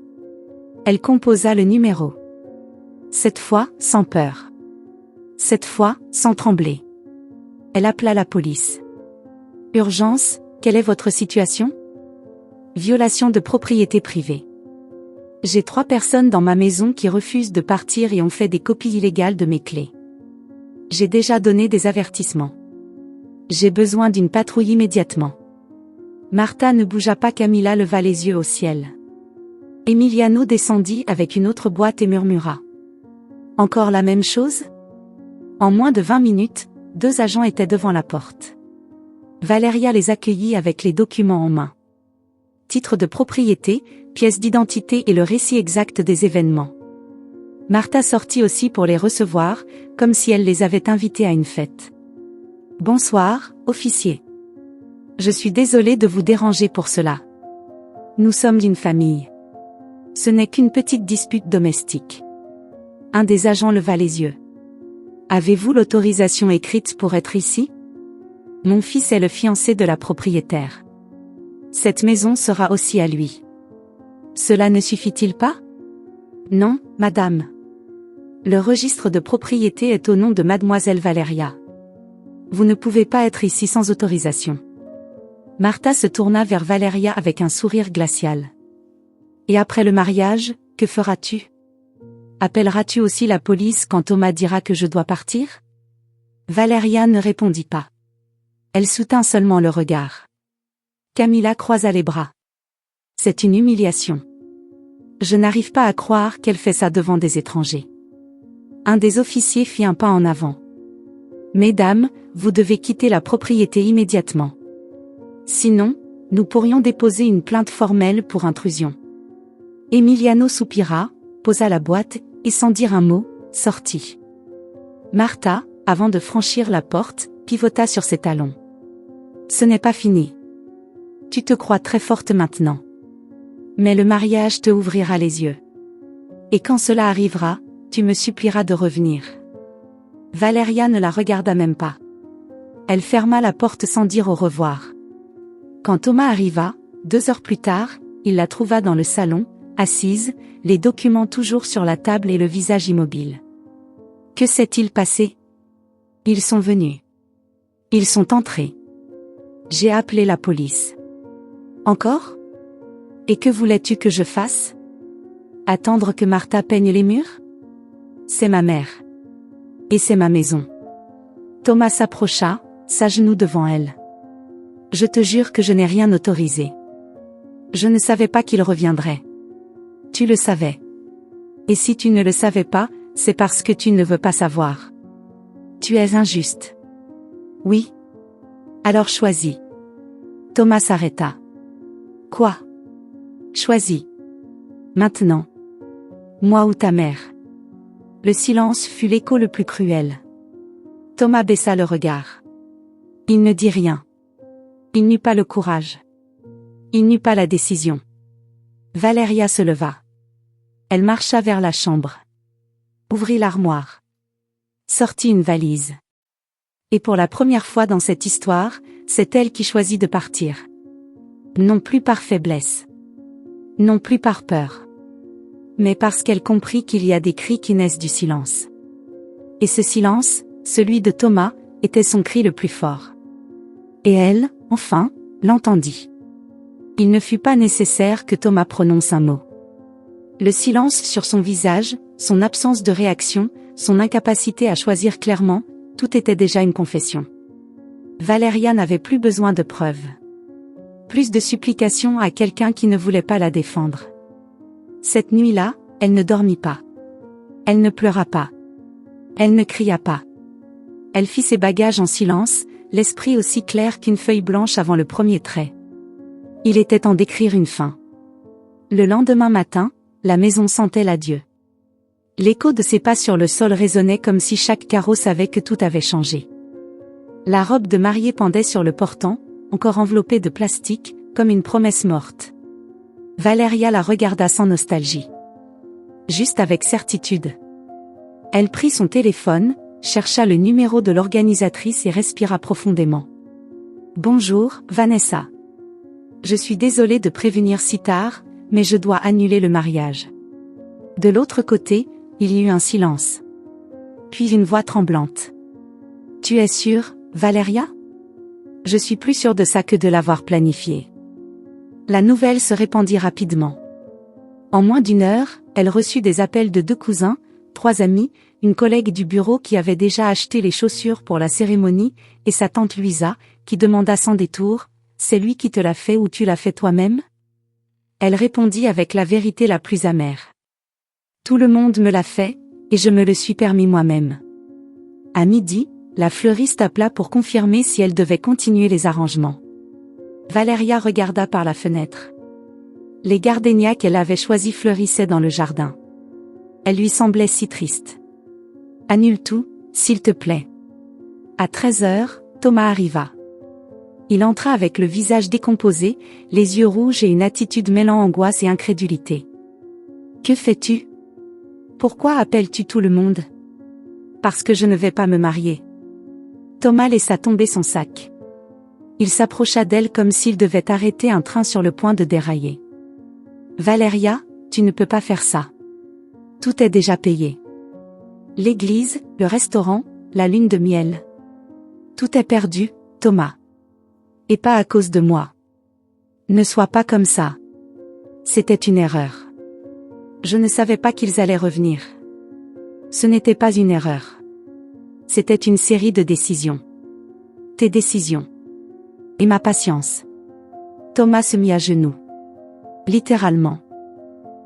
Elle composa le numéro. Cette fois, sans peur. Cette fois, sans trembler. Elle appela la police. Urgence, quelle est votre situation? Violation de propriété privée. J'ai 3 personnes dans ma maison qui refusent de partir et ont fait des copies illégales de mes clés. J'ai déjà donné des avertissements. J'ai besoin d'une patrouille immédiatement. Martha ne bougea pas. Camilla leva les yeux au ciel. Emiliano descendit avec une autre boîte et murmura. Encore la même chose? En moins de 20 minutes, 2 agents étaient devant la porte. Valéria les accueillit avec les documents en main. Titre de propriété, pièce d'identité et le récit exact des événements. Martha sortit aussi pour les recevoir, comme si elle les avait invités à une fête. Bonsoir, officier. Je suis désolée de vous déranger pour cela. Nous sommes d'une famille. Ce n'est qu'une petite dispute domestique. Un des agents leva les yeux. Avez-vous l'autorisation écrite pour être ici? Mon fils est le fiancé de la propriétaire. Cette maison sera aussi à lui. Cela ne suffit-il pas? Non, madame. Le registre de propriété est au nom de mademoiselle Valéria. Vous ne pouvez pas être ici sans autorisation. Martha se tourna vers Valéria avec un sourire glacial. Et après le mariage, que feras-tu? Appelleras-tu aussi la police quand Thomas dira que je dois partir? Valéria ne répondit pas. Elle soutint seulement le regard. Camilla croisa les bras. C'est une humiliation. Je n'arrive pas à croire qu'elle fait ça devant des étrangers. Un des officiers fit un pas en avant. Mesdames, vous devez quitter la propriété immédiatement. Sinon, nous pourrions déposer une plainte formelle pour intrusion. Emiliano soupira, posa la boîte, et sans dire un mot, sortit. Martha, avant de franchir la porte, pivota sur ses talons. Ce n'est pas fini. Tu te crois très forte maintenant. Mais le mariage te ouvrira les yeux. Et quand cela arrivera, tu me supplieras de revenir. Valéria ne la regarda même pas. Elle ferma la porte sans dire au revoir. Quand Thomas arriva, 2 heures plus tard, il la trouva dans le salon, assise, les documents toujours sur la table et le visage immobile. Que s'est-il passé? Ils sont venus. Ils sont entrés. J'ai appelé la police. Encore? Et que voulais-tu que je fasse? Attendre que Martha peigne les murs? C'est ma mère. Et c'est ma maison. Thomas s'approcha, s'agenouilla devant elle. Je te jure que je n'ai rien autorisé. Je ne savais pas qu'il reviendrait. Tu le savais. Et si tu ne le savais pas, c'est parce que tu ne veux pas savoir. Tu es injuste. Oui. Alors choisis. Thomas s'arrêta. Quoi? Choisis. Maintenant. Moi ou ta mère. Le silence fut l'écho le plus cruel. Thomas baissa le regard. Il ne dit rien. Il n'eut pas le courage. Il n'eut pas la décision. Valeria se leva. Elle marcha vers la chambre. Ouvrit l'armoire. Sortit une valise. Et pour la première fois dans cette histoire, c'est elle qui choisit de partir. Non plus par faiblesse. Non plus par peur. Mais parce qu'elle comprit qu'il y a des cris qui naissent du silence. Et ce silence, celui de Thomas, était son cri le plus fort. Et elle, enfin, l'entendit. Il ne fut pas nécessaire que Thomas prononce un mot. Le silence sur son visage, son absence de réaction, son incapacité à choisir clairement, tout était déjà une confession. Valeria n'avait plus besoin de preuves. Plus de supplications à quelqu'un qui ne voulait pas la défendre. Cette nuit-là, elle ne dormit pas. Elle ne pleura pas. Elle ne cria pas. Elle fit ses bagages en silence, l'esprit aussi clair qu'une feuille blanche avant le premier trait. Il était temps d'écrire une fin. Le lendemain matin, la maison sentait l'adieu. L'écho de ses pas sur le sol résonnait comme si chaque carreau savait que tout avait changé. La robe de mariée pendait sur le portant, encore enveloppée de plastique, comme une promesse morte. Valeria la regarda sans nostalgie. Juste avec certitude. Elle prit son téléphone, chercha le numéro de l'organisatrice et respira profondément. Bonjour, Vanessa. Je suis désolée de prévenir si tard, mais je dois annuler le mariage. De l'autre côté, il y eut un silence. Puis une voix tremblante. Tu es sûre, Valeria? Je suis plus sûre de ça que de l'avoir planifié. La nouvelle se répandit rapidement. En moins d'une heure, elle reçut des appels de 2 cousins, 3 amis, une collègue du bureau qui avait déjà acheté les chaussures pour la cérémonie, et sa tante Louisa, qui demanda sans détour, « C'est lui qui te l'a fait ou tu l'as fait toi-même » Elle répondit avec la vérité la plus amère. « Tout le monde me l'a fait, et je me le suis permis moi-même. » À midi, la fleuriste appela pour confirmer si elle devait continuer les arrangements. Valeria regarda par la fenêtre. Les gardénias qu'elle avait choisis fleurissaient dans le jardin. Elle lui semblait si triste. « Annule tout, s'il te plaît. » À 13h, Thomas arriva. Il entra avec le visage décomposé, les yeux rouges et une attitude mêlant angoisse et incrédulité. « Que fais-tu? Pourquoi appelles-tu tout le monde? » « Parce que je ne vais pas me marier. » Thomas laissa tomber son sac. Il s'approcha d'elle comme s'il devait arrêter un train sur le point de dérailler. « Valeria, tu ne peux pas faire ça. Tout est déjà payé. L'église, le restaurant, la lune de miel. Tout est perdu, Thomas. Et pas à cause de moi. Ne sois pas comme ça. C'était une erreur. Je ne savais pas qu'ils allaient revenir. Ce n'était pas une erreur. C'était une série de décisions. Tes décisions. Et ma patience. » Thomas se mit à genoux. Littéralement.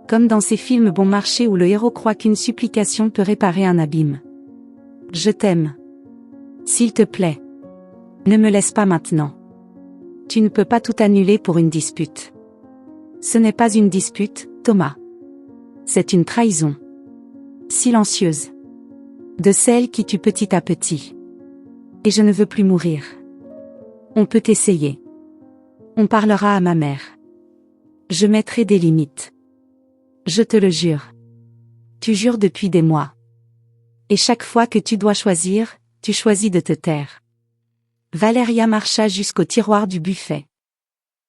Comme dans ces films bon marché où le héros croit qu'une supplication peut réparer un abîme. « Je t'aime. S'il te plaît. Ne me laisse pas maintenant. Tu ne peux pas tout annuler pour une dispute. Ce n'est pas une dispute, Thomas. C'est une trahison. Silencieuse. De celle qui tue petit à petit. Et je ne veux plus mourir. On peut essayer. On parlera à ma mère. Je mettrai des limites. Je te le jure. Tu jures depuis des mois. Et chaque fois que tu dois choisir, tu choisis de te taire. Valeria marcha jusqu'au tiroir du buffet.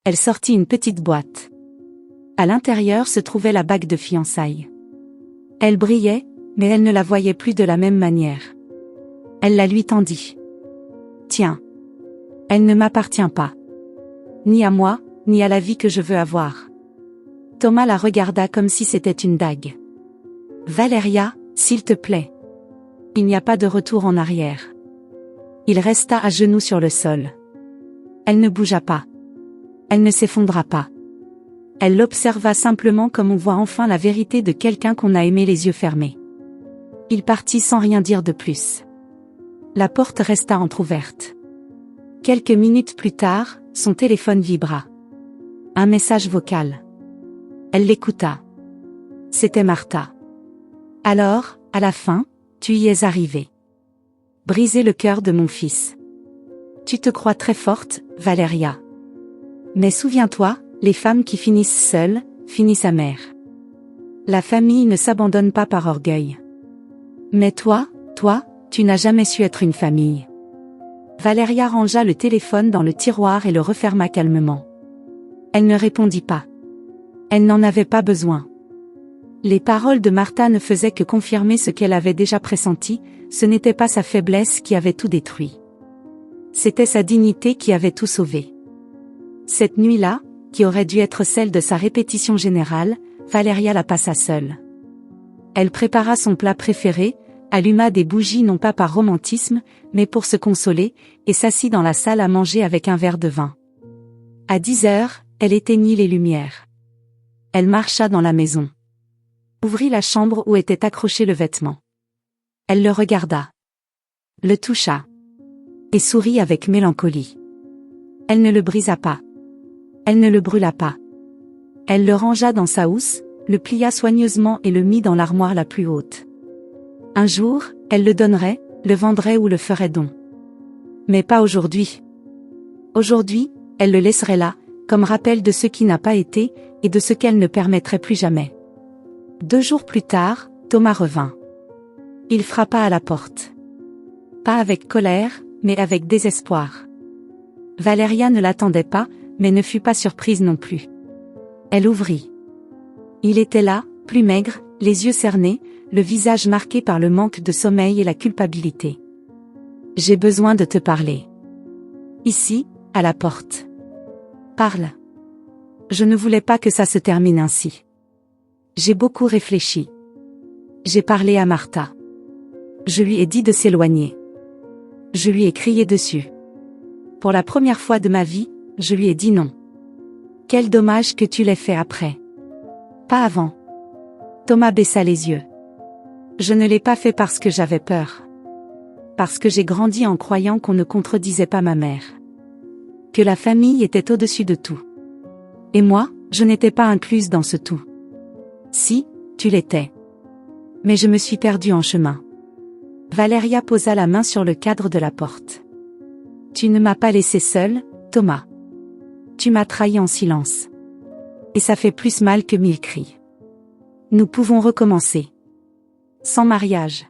Elle sortit une petite boîte. À l'intérieur se trouvait la bague de fiançailles. Elle brillait, mais elle ne la voyait plus de la même manière. Elle la lui tendit. Tiens. Elle ne m'appartient pas. Ni à moi, ni à la vie que je veux avoir. Thomas la regarda comme si c'était une dague. Valéria, s'il te plaît. Il n'y a pas de retour en arrière. Il resta à genoux sur le sol. Elle ne bougea pas. Elle ne s'effondra pas. Elle l'observa simplement comme on voit enfin la vérité de quelqu'un qu'on a aimé les yeux fermés. Il partit sans rien dire de plus. La porte resta entr'ouverte. Quelques minutes plus tard, son téléphone vibra. Un message vocal. Elle l'écouta. C'était Martha. Alors, à la fin, tu y es arrivée. Briser le cœur de mon fils. Tu te crois très forte, Valéria. Mais souviens-toi, les femmes qui finissent seules, finissent amères. La famille ne s'abandonne pas par orgueil. Mais toi, tu n'as jamais su être une famille. Valéria rangea le téléphone dans le tiroir et le referma calmement. Elle ne répondit pas. Elle n'en avait pas besoin. Les paroles de Martha ne faisaient que confirmer ce qu'elle avait déjà pressenti, ce n'était pas sa faiblesse qui avait tout détruit. C'était sa dignité qui avait tout sauvé. Cette nuit-là, qui aurait dû être celle de sa répétition générale, Valéria la passa seule. Elle prépara son plat préféré, alluma des bougies non pas par romantisme, mais pour se consoler, et s'assit dans la salle à manger avec un verre de vin. À 10 heures, elle éteignit les lumières. Elle marcha dans la maison. Ouvrit la chambre où était accroché le vêtement. Elle le regarda. Le toucha. Et sourit avec mélancolie. Elle ne le brisa pas. Elle ne le brûla pas. Elle le rangea dans sa housse, le plia soigneusement et le mit dans l'armoire la plus haute. Un jour, elle le donnerait, le vendrait ou le ferait don. Mais pas aujourd'hui. Aujourd'hui, elle le laisserait là, comme rappel de ce qui n'a pas été, et de ce qu'elle ne permettrait plus jamais. 2 jours plus tard, Thomas revint. Il frappa à la porte. Pas avec colère, mais avec désespoir. Valéria ne l'attendait pas, mais ne fut pas surprise non plus. Elle ouvrit. Il était là, plus maigre, les yeux cernés, le visage marqué par le manque de sommeil et la culpabilité. « J'ai besoin de te parler. Ici, à la porte. Parle. Je ne voulais pas que ça se termine ainsi. J'ai beaucoup réfléchi. J'ai parlé à Martha. Je lui ai dit de s'éloigner. Je lui ai crié dessus. Pour la première fois de ma vie, je lui ai dit non. Quel dommage que tu l'aies fait après. Pas avant. » Thomas baissa les yeux. Je ne l'ai pas fait parce que j'avais peur. Parce que j'ai grandi en croyant qu'on ne contredisait pas ma mère. Que la famille était au-dessus de tout. Et moi, je n'étais pas incluse dans ce tout. Si, tu l'étais. Mais je me suis perdue en chemin. Valéria posa la main sur le cadre de la porte. Tu ne m'as pas laissé seule, Thomas. Tu m'as trahi en silence. Et ça fait plus mal que 1000 cris. Nous pouvons recommencer. Sans mariage.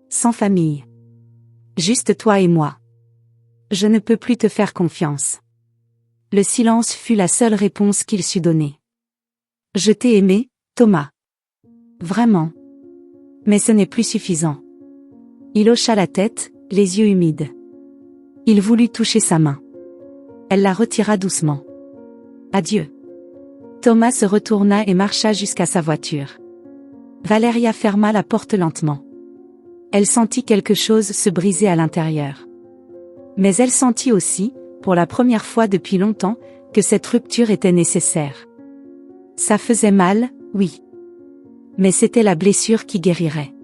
Sans famille. Juste toi et moi. Je ne peux plus te faire confiance. Le silence fut la seule réponse qu'il sut donner. Je t'ai aimé, Thomas. Vraiment. Mais ce n'est plus suffisant. Il hocha la tête, les yeux humides. Il voulut toucher sa main. Elle la retira doucement. Adieu. Thomas se retourna et marcha jusqu'à sa voiture. Valéria ferma la porte lentement. Elle sentit quelque chose se briser à l'intérieur. Mais elle sentit aussi, pour la première fois depuis longtemps, que cette rupture était nécessaire. Ça faisait mal, oui. Mais c'était la blessure qui guérirait.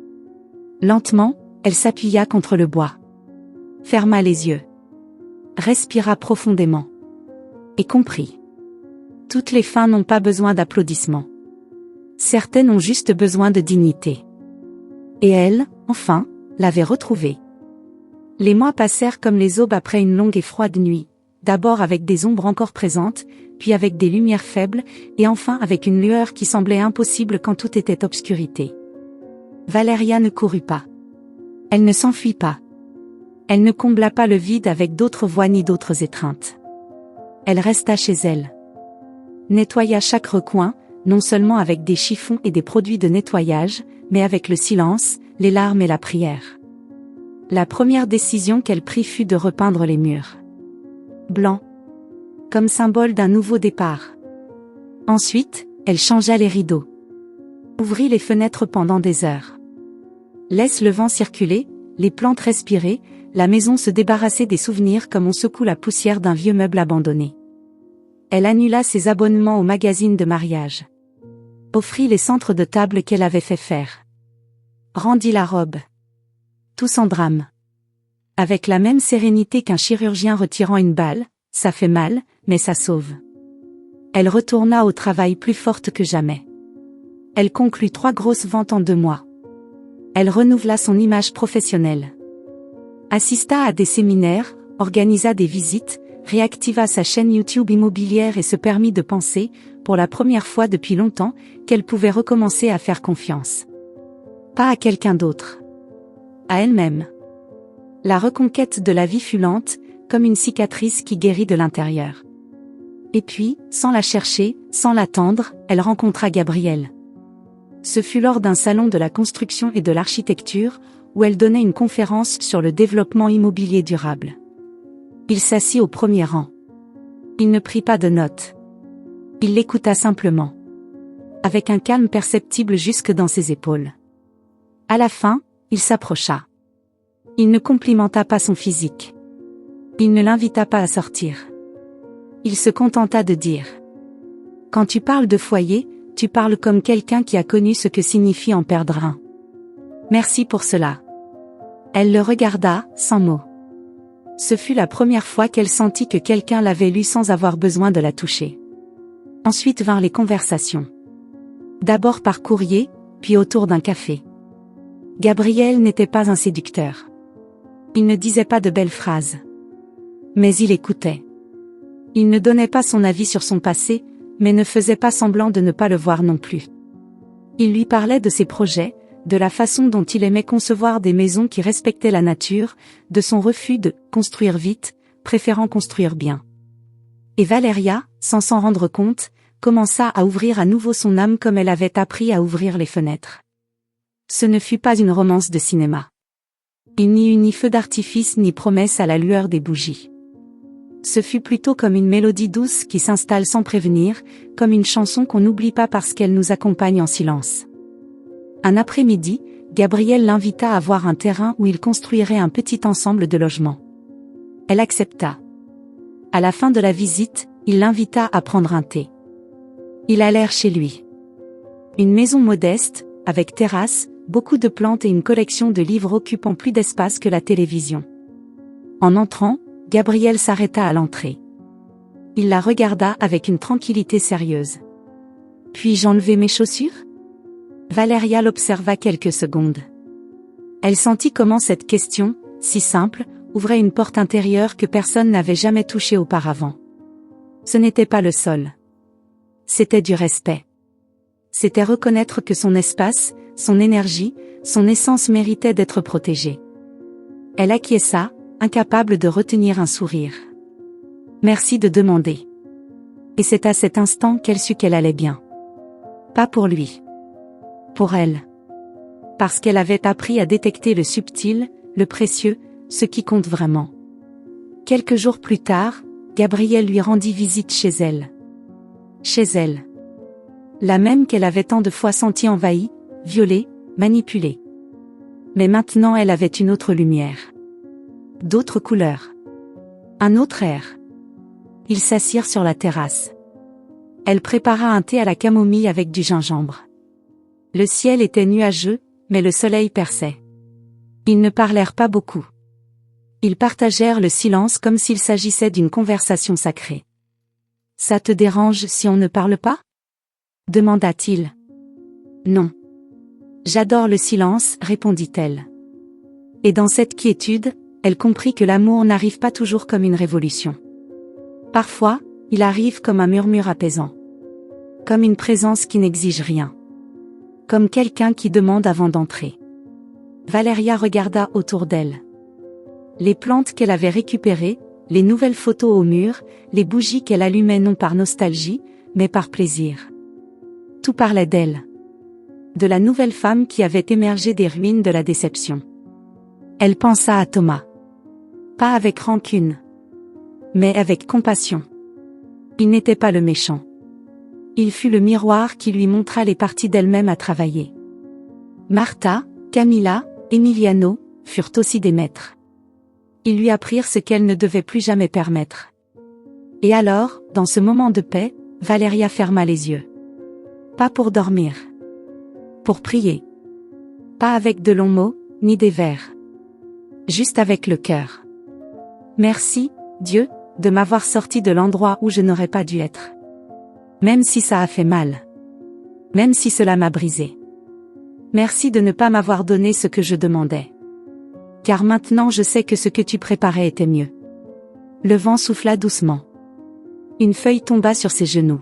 Lentement, elle s'appuya contre le bois. Ferma les yeux. Respira profondément. Et comprit. Toutes les fins n'ont pas besoin d'applaudissements. Certaines ont juste besoin de dignité. Et elle, enfin, l'avait retrouvée. Les mois passèrent comme les aubes après une longue et froide nuit, d'abord avec des ombres encore présentes, puis avec des lumières faibles, et enfin avec une lueur qui semblait impossible quand tout était obscurité. Valéria ne courut pas. Elle ne s'enfuit pas. Elle ne combla pas le vide avec d'autres voix ni d'autres étreintes. Elle resta chez elle. nettoya chaque recoin, non seulement avec des chiffons et des produits de nettoyage, mais avec le silence, les larmes et la prière. La première décision qu'elle prit fut de repeindre les murs blanc, comme symbole d'un nouveau départ. Ensuite, elle changea les rideaux, ouvrit les fenêtres pendant des heures. Laisse le vent circuler, les plantes respirer, la maison se débarrasser des souvenirs comme on secoue la poussière d'un vieux meuble abandonné. Elle annula ses abonnements aux magazines de mariage. Offrit les centres de table qu'elle avait fait faire. Rendit la robe. Tout sans drame. Avec la même sérénité qu'un chirurgien retirant une balle, ça fait mal, mais ça sauve. Elle retourna au travail plus forte que jamais. Elle conclut 3 grosses ventes en 2 mois. Elle renouvela son image professionnelle. Assista à des séminaires, organisa des visites, réactiva sa chaîne YouTube immobilière et se permit de penser, pour la première fois depuis longtemps, qu'elle pouvait recommencer à faire confiance. Pas à quelqu'un d'autre. À elle-même. La reconquête de la vie fut lente, comme une cicatrice qui guérit de l'intérieur. Et puis, sans la chercher, sans l'attendre, elle rencontra Gabriel. Ce fut lors d'un salon de la construction et de l'architecture, où elle donnait une conférence sur le développement immobilier durable. Il s'assit au premier rang. Il ne prit pas de notes. Il l'écouta simplement. Avec un calme perceptible jusque dans ses épaules. À la fin, il s'approcha. Il ne complimenta pas son physique. Il ne l'invita pas à sortir. Il se contenta de dire : « Quand tu parles de foyer, tu parles comme quelqu'un qui a connu ce que signifie en perdre un. Merci pour cela. » Elle le regarda, sans mots. Ce fut la première fois qu'elle sentit que quelqu'un l'avait lue sans avoir besoin de la toucher. Ensuite vinrent les conversations. D'abord par courrier, puis autour d'un café. Gabriel n'était pas un séducteur. Il ne disait pas de belles phrases. Mais il écoutait. Il ne donnait pas son avis sur son passé, mais ne faisait pas semblant de ne pas le voir non plus. Il lui parlait de ses projets, de la façon dont il aimait concevoir des maisons qui respectaient la nature, de son refus de « construire vite », préférant construire bien. Et Valéria, sans s'en rendre compte, commença à ouvrir à nouveau son âme comme elle avait appris à ouvrir les fenêtres. Ce ne fut pas une romance de cinéma. Il n'y eut ni feu d'artifice ni promesse à la lueur des bougies. Ce fut plutôt comme une mélodie douce qui s'installe sans prévenir, comme une chanson qu'on n'oublie pas parce qu'elle nous accompagne en silence. Un après-midi, Gabriel l'invita à voir un terrain où il construirait un petit ensemble de logements. Elle accepta. À la fin de la visite, il l'invita à prendre un thé. Ils allèrent chez lui. Une maison modeste, avec terrasse, beaucoup de plantes et une collection de livres occupant plus d'espace que la télévision. En entrant, Gabriel s'arrêta à l'entrée. Il la regarda avec une tranquillité sérieuse. « Puis-je enlever mes chaussures ?» Valéria l'observa quelques secondes. Elle sentit comment cette question, si simple, ouvrait une porte intérieure que personne n'avait jamais touchée auparavant. Ce n'était pas le sol. C'était du respect. C'était reconnaître que son espace, son énergie, son essence méritait d'être protégée. Elle acquiesça, incapable de retenir un sourire. Merci de demander. Et c'est à cet instant qu'elle sut qu'elle allait bien. Pas pour lui. Pour elle. Parce qu'elle avait appris à détecter le subtil, le précieux, ce qui compte vraiment. Quelques jours plus tard, Gabriel lui rendit visite chez elle. Chez elle. La même qu'elle avait tant de fois sentie envahie, violée, manipulée. Mais maintenant elle avait une autre lumière. D'autres couleurs. Un autre air. Ils s'assirent sur la terrasse. Elle prépara un thé à la camomille avec du gingembre. Le ciel était nuageux, mais le soleil perçait. Ils ne parlèrent pas beaucoup. Ils partagèrent le silence comme s'il s'agissait d'une conversation sacrée. « Ça te dérange si on ne parle pas ?» demanda-t-il. « Non. J'adore le silence, répondit-elle. Et dans cette quiétude, elle comprit que l'amour n'arrive pas toujours comme une révolution. Parfois, il arrive comme un murmure apaisant. Comme une présence qui n'exige rien. Comme quelqu'un qui demande avant d'entrer. Valéria regarda autour d'elle. Les plantes qu'elle avait récupérées, les nouvelles photos au mur, les bougies qu'elle allumait non par nostalgie, mais par plaisir. Tout parlait d'elle. De la nouvelle femme qui avait émergé des ruines de la déception. Elle pensa à Thomas. Pas avec rancune, mais avec compassion. Il n'était pas le méchant. Il fut le miroir qui lui montra les parties d'elle-même à travailler. Martha, Camilla, Emiliano, furent aussi des maîtres. Ils lui apprirent ce qu'elle ne devait plus jamais permettre. Et alors, dans ce moment de paix, Valeria ferma les yeux. Pas pour dormir. Pour prier. Pas avec de longs mots, ni des vers. Juste avec le cœur. Merci, Dieu, de m'avoir sorti de l'endroit où je n'aurais pas dû être. Même si ça a fait mal. Même si cela m'a brisé. Merci de ne pas m'avoir donné ce que je demandais. Car maintenant je sais que ce que tu préparais était mieux. Le vent souffla doucement. Une feuille tomba sur ses genoux.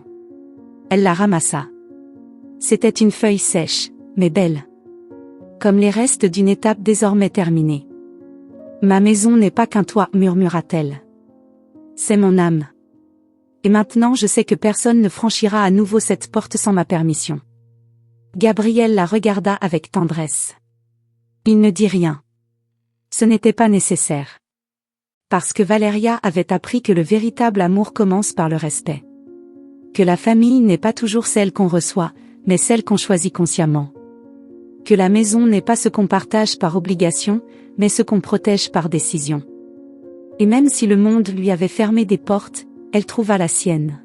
Elle la ramassa. C'était une feuille sèche, mais belle. Comme les restes d'une étape désormais terminée. Ma maison n'est pas qu'un toit, murmura-t-elle. C'est mon âme. Et maintenant je sais que personne ne franchira à nouveau cette porte sans ma permission. Gabriel la regarda avec tendresse. Il ne dit rien. Ce n'était pas nécessaire. Parce que Valeria avait appris que le véritable amour commence par le respect. Que la famille n'est pas toujours celle qu'on reçoit, mais celle qu'on choisit consciemment. Que la maison n'est pas ce qu'on partage par obligation, mais ce qu'on protège par décision. Et même si le monde lui avait fermé des portes, elle trouva la sienne.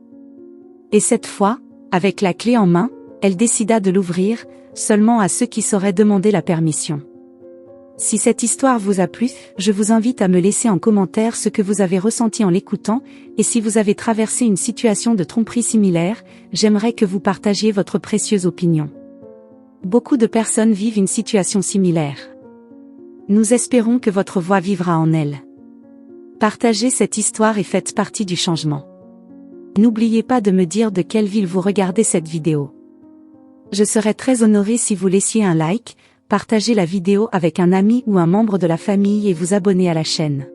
Et cette fois, avec la clé en main, elle décida de l'ouvrir, seulement à ceux qui sauraient demander la permission. Si cette histoire vous a plu, je vous invite à me laisser en commentaire ce que vous avez ressenti en l'écoutant, et si vous avez traversé une situation de tromperie similaire, j'aimerais que vous partagiez votre précieuse opinion. Beaucoup de personnes vivent une situation similaire. Nous espérons que votre voix vivra en elle. Partagez cette histoire et faites partie du changement. N'oubliez pas de me dire de quelle ville vous regardez cette vidéo. Je serais très honoré si vous laissiez un like, partagez la vidéo avec un ami ou un membre de la famille et vous abonnez à la chaîne.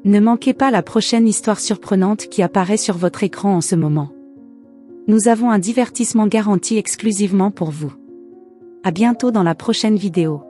Ne manquez pas la prochaine histoire surprenante qui apparaît sur votre écran en ce moment. Nous avons un divertissement garanti exclusivement pour vous. À bientôt dans la prochaine vidéo.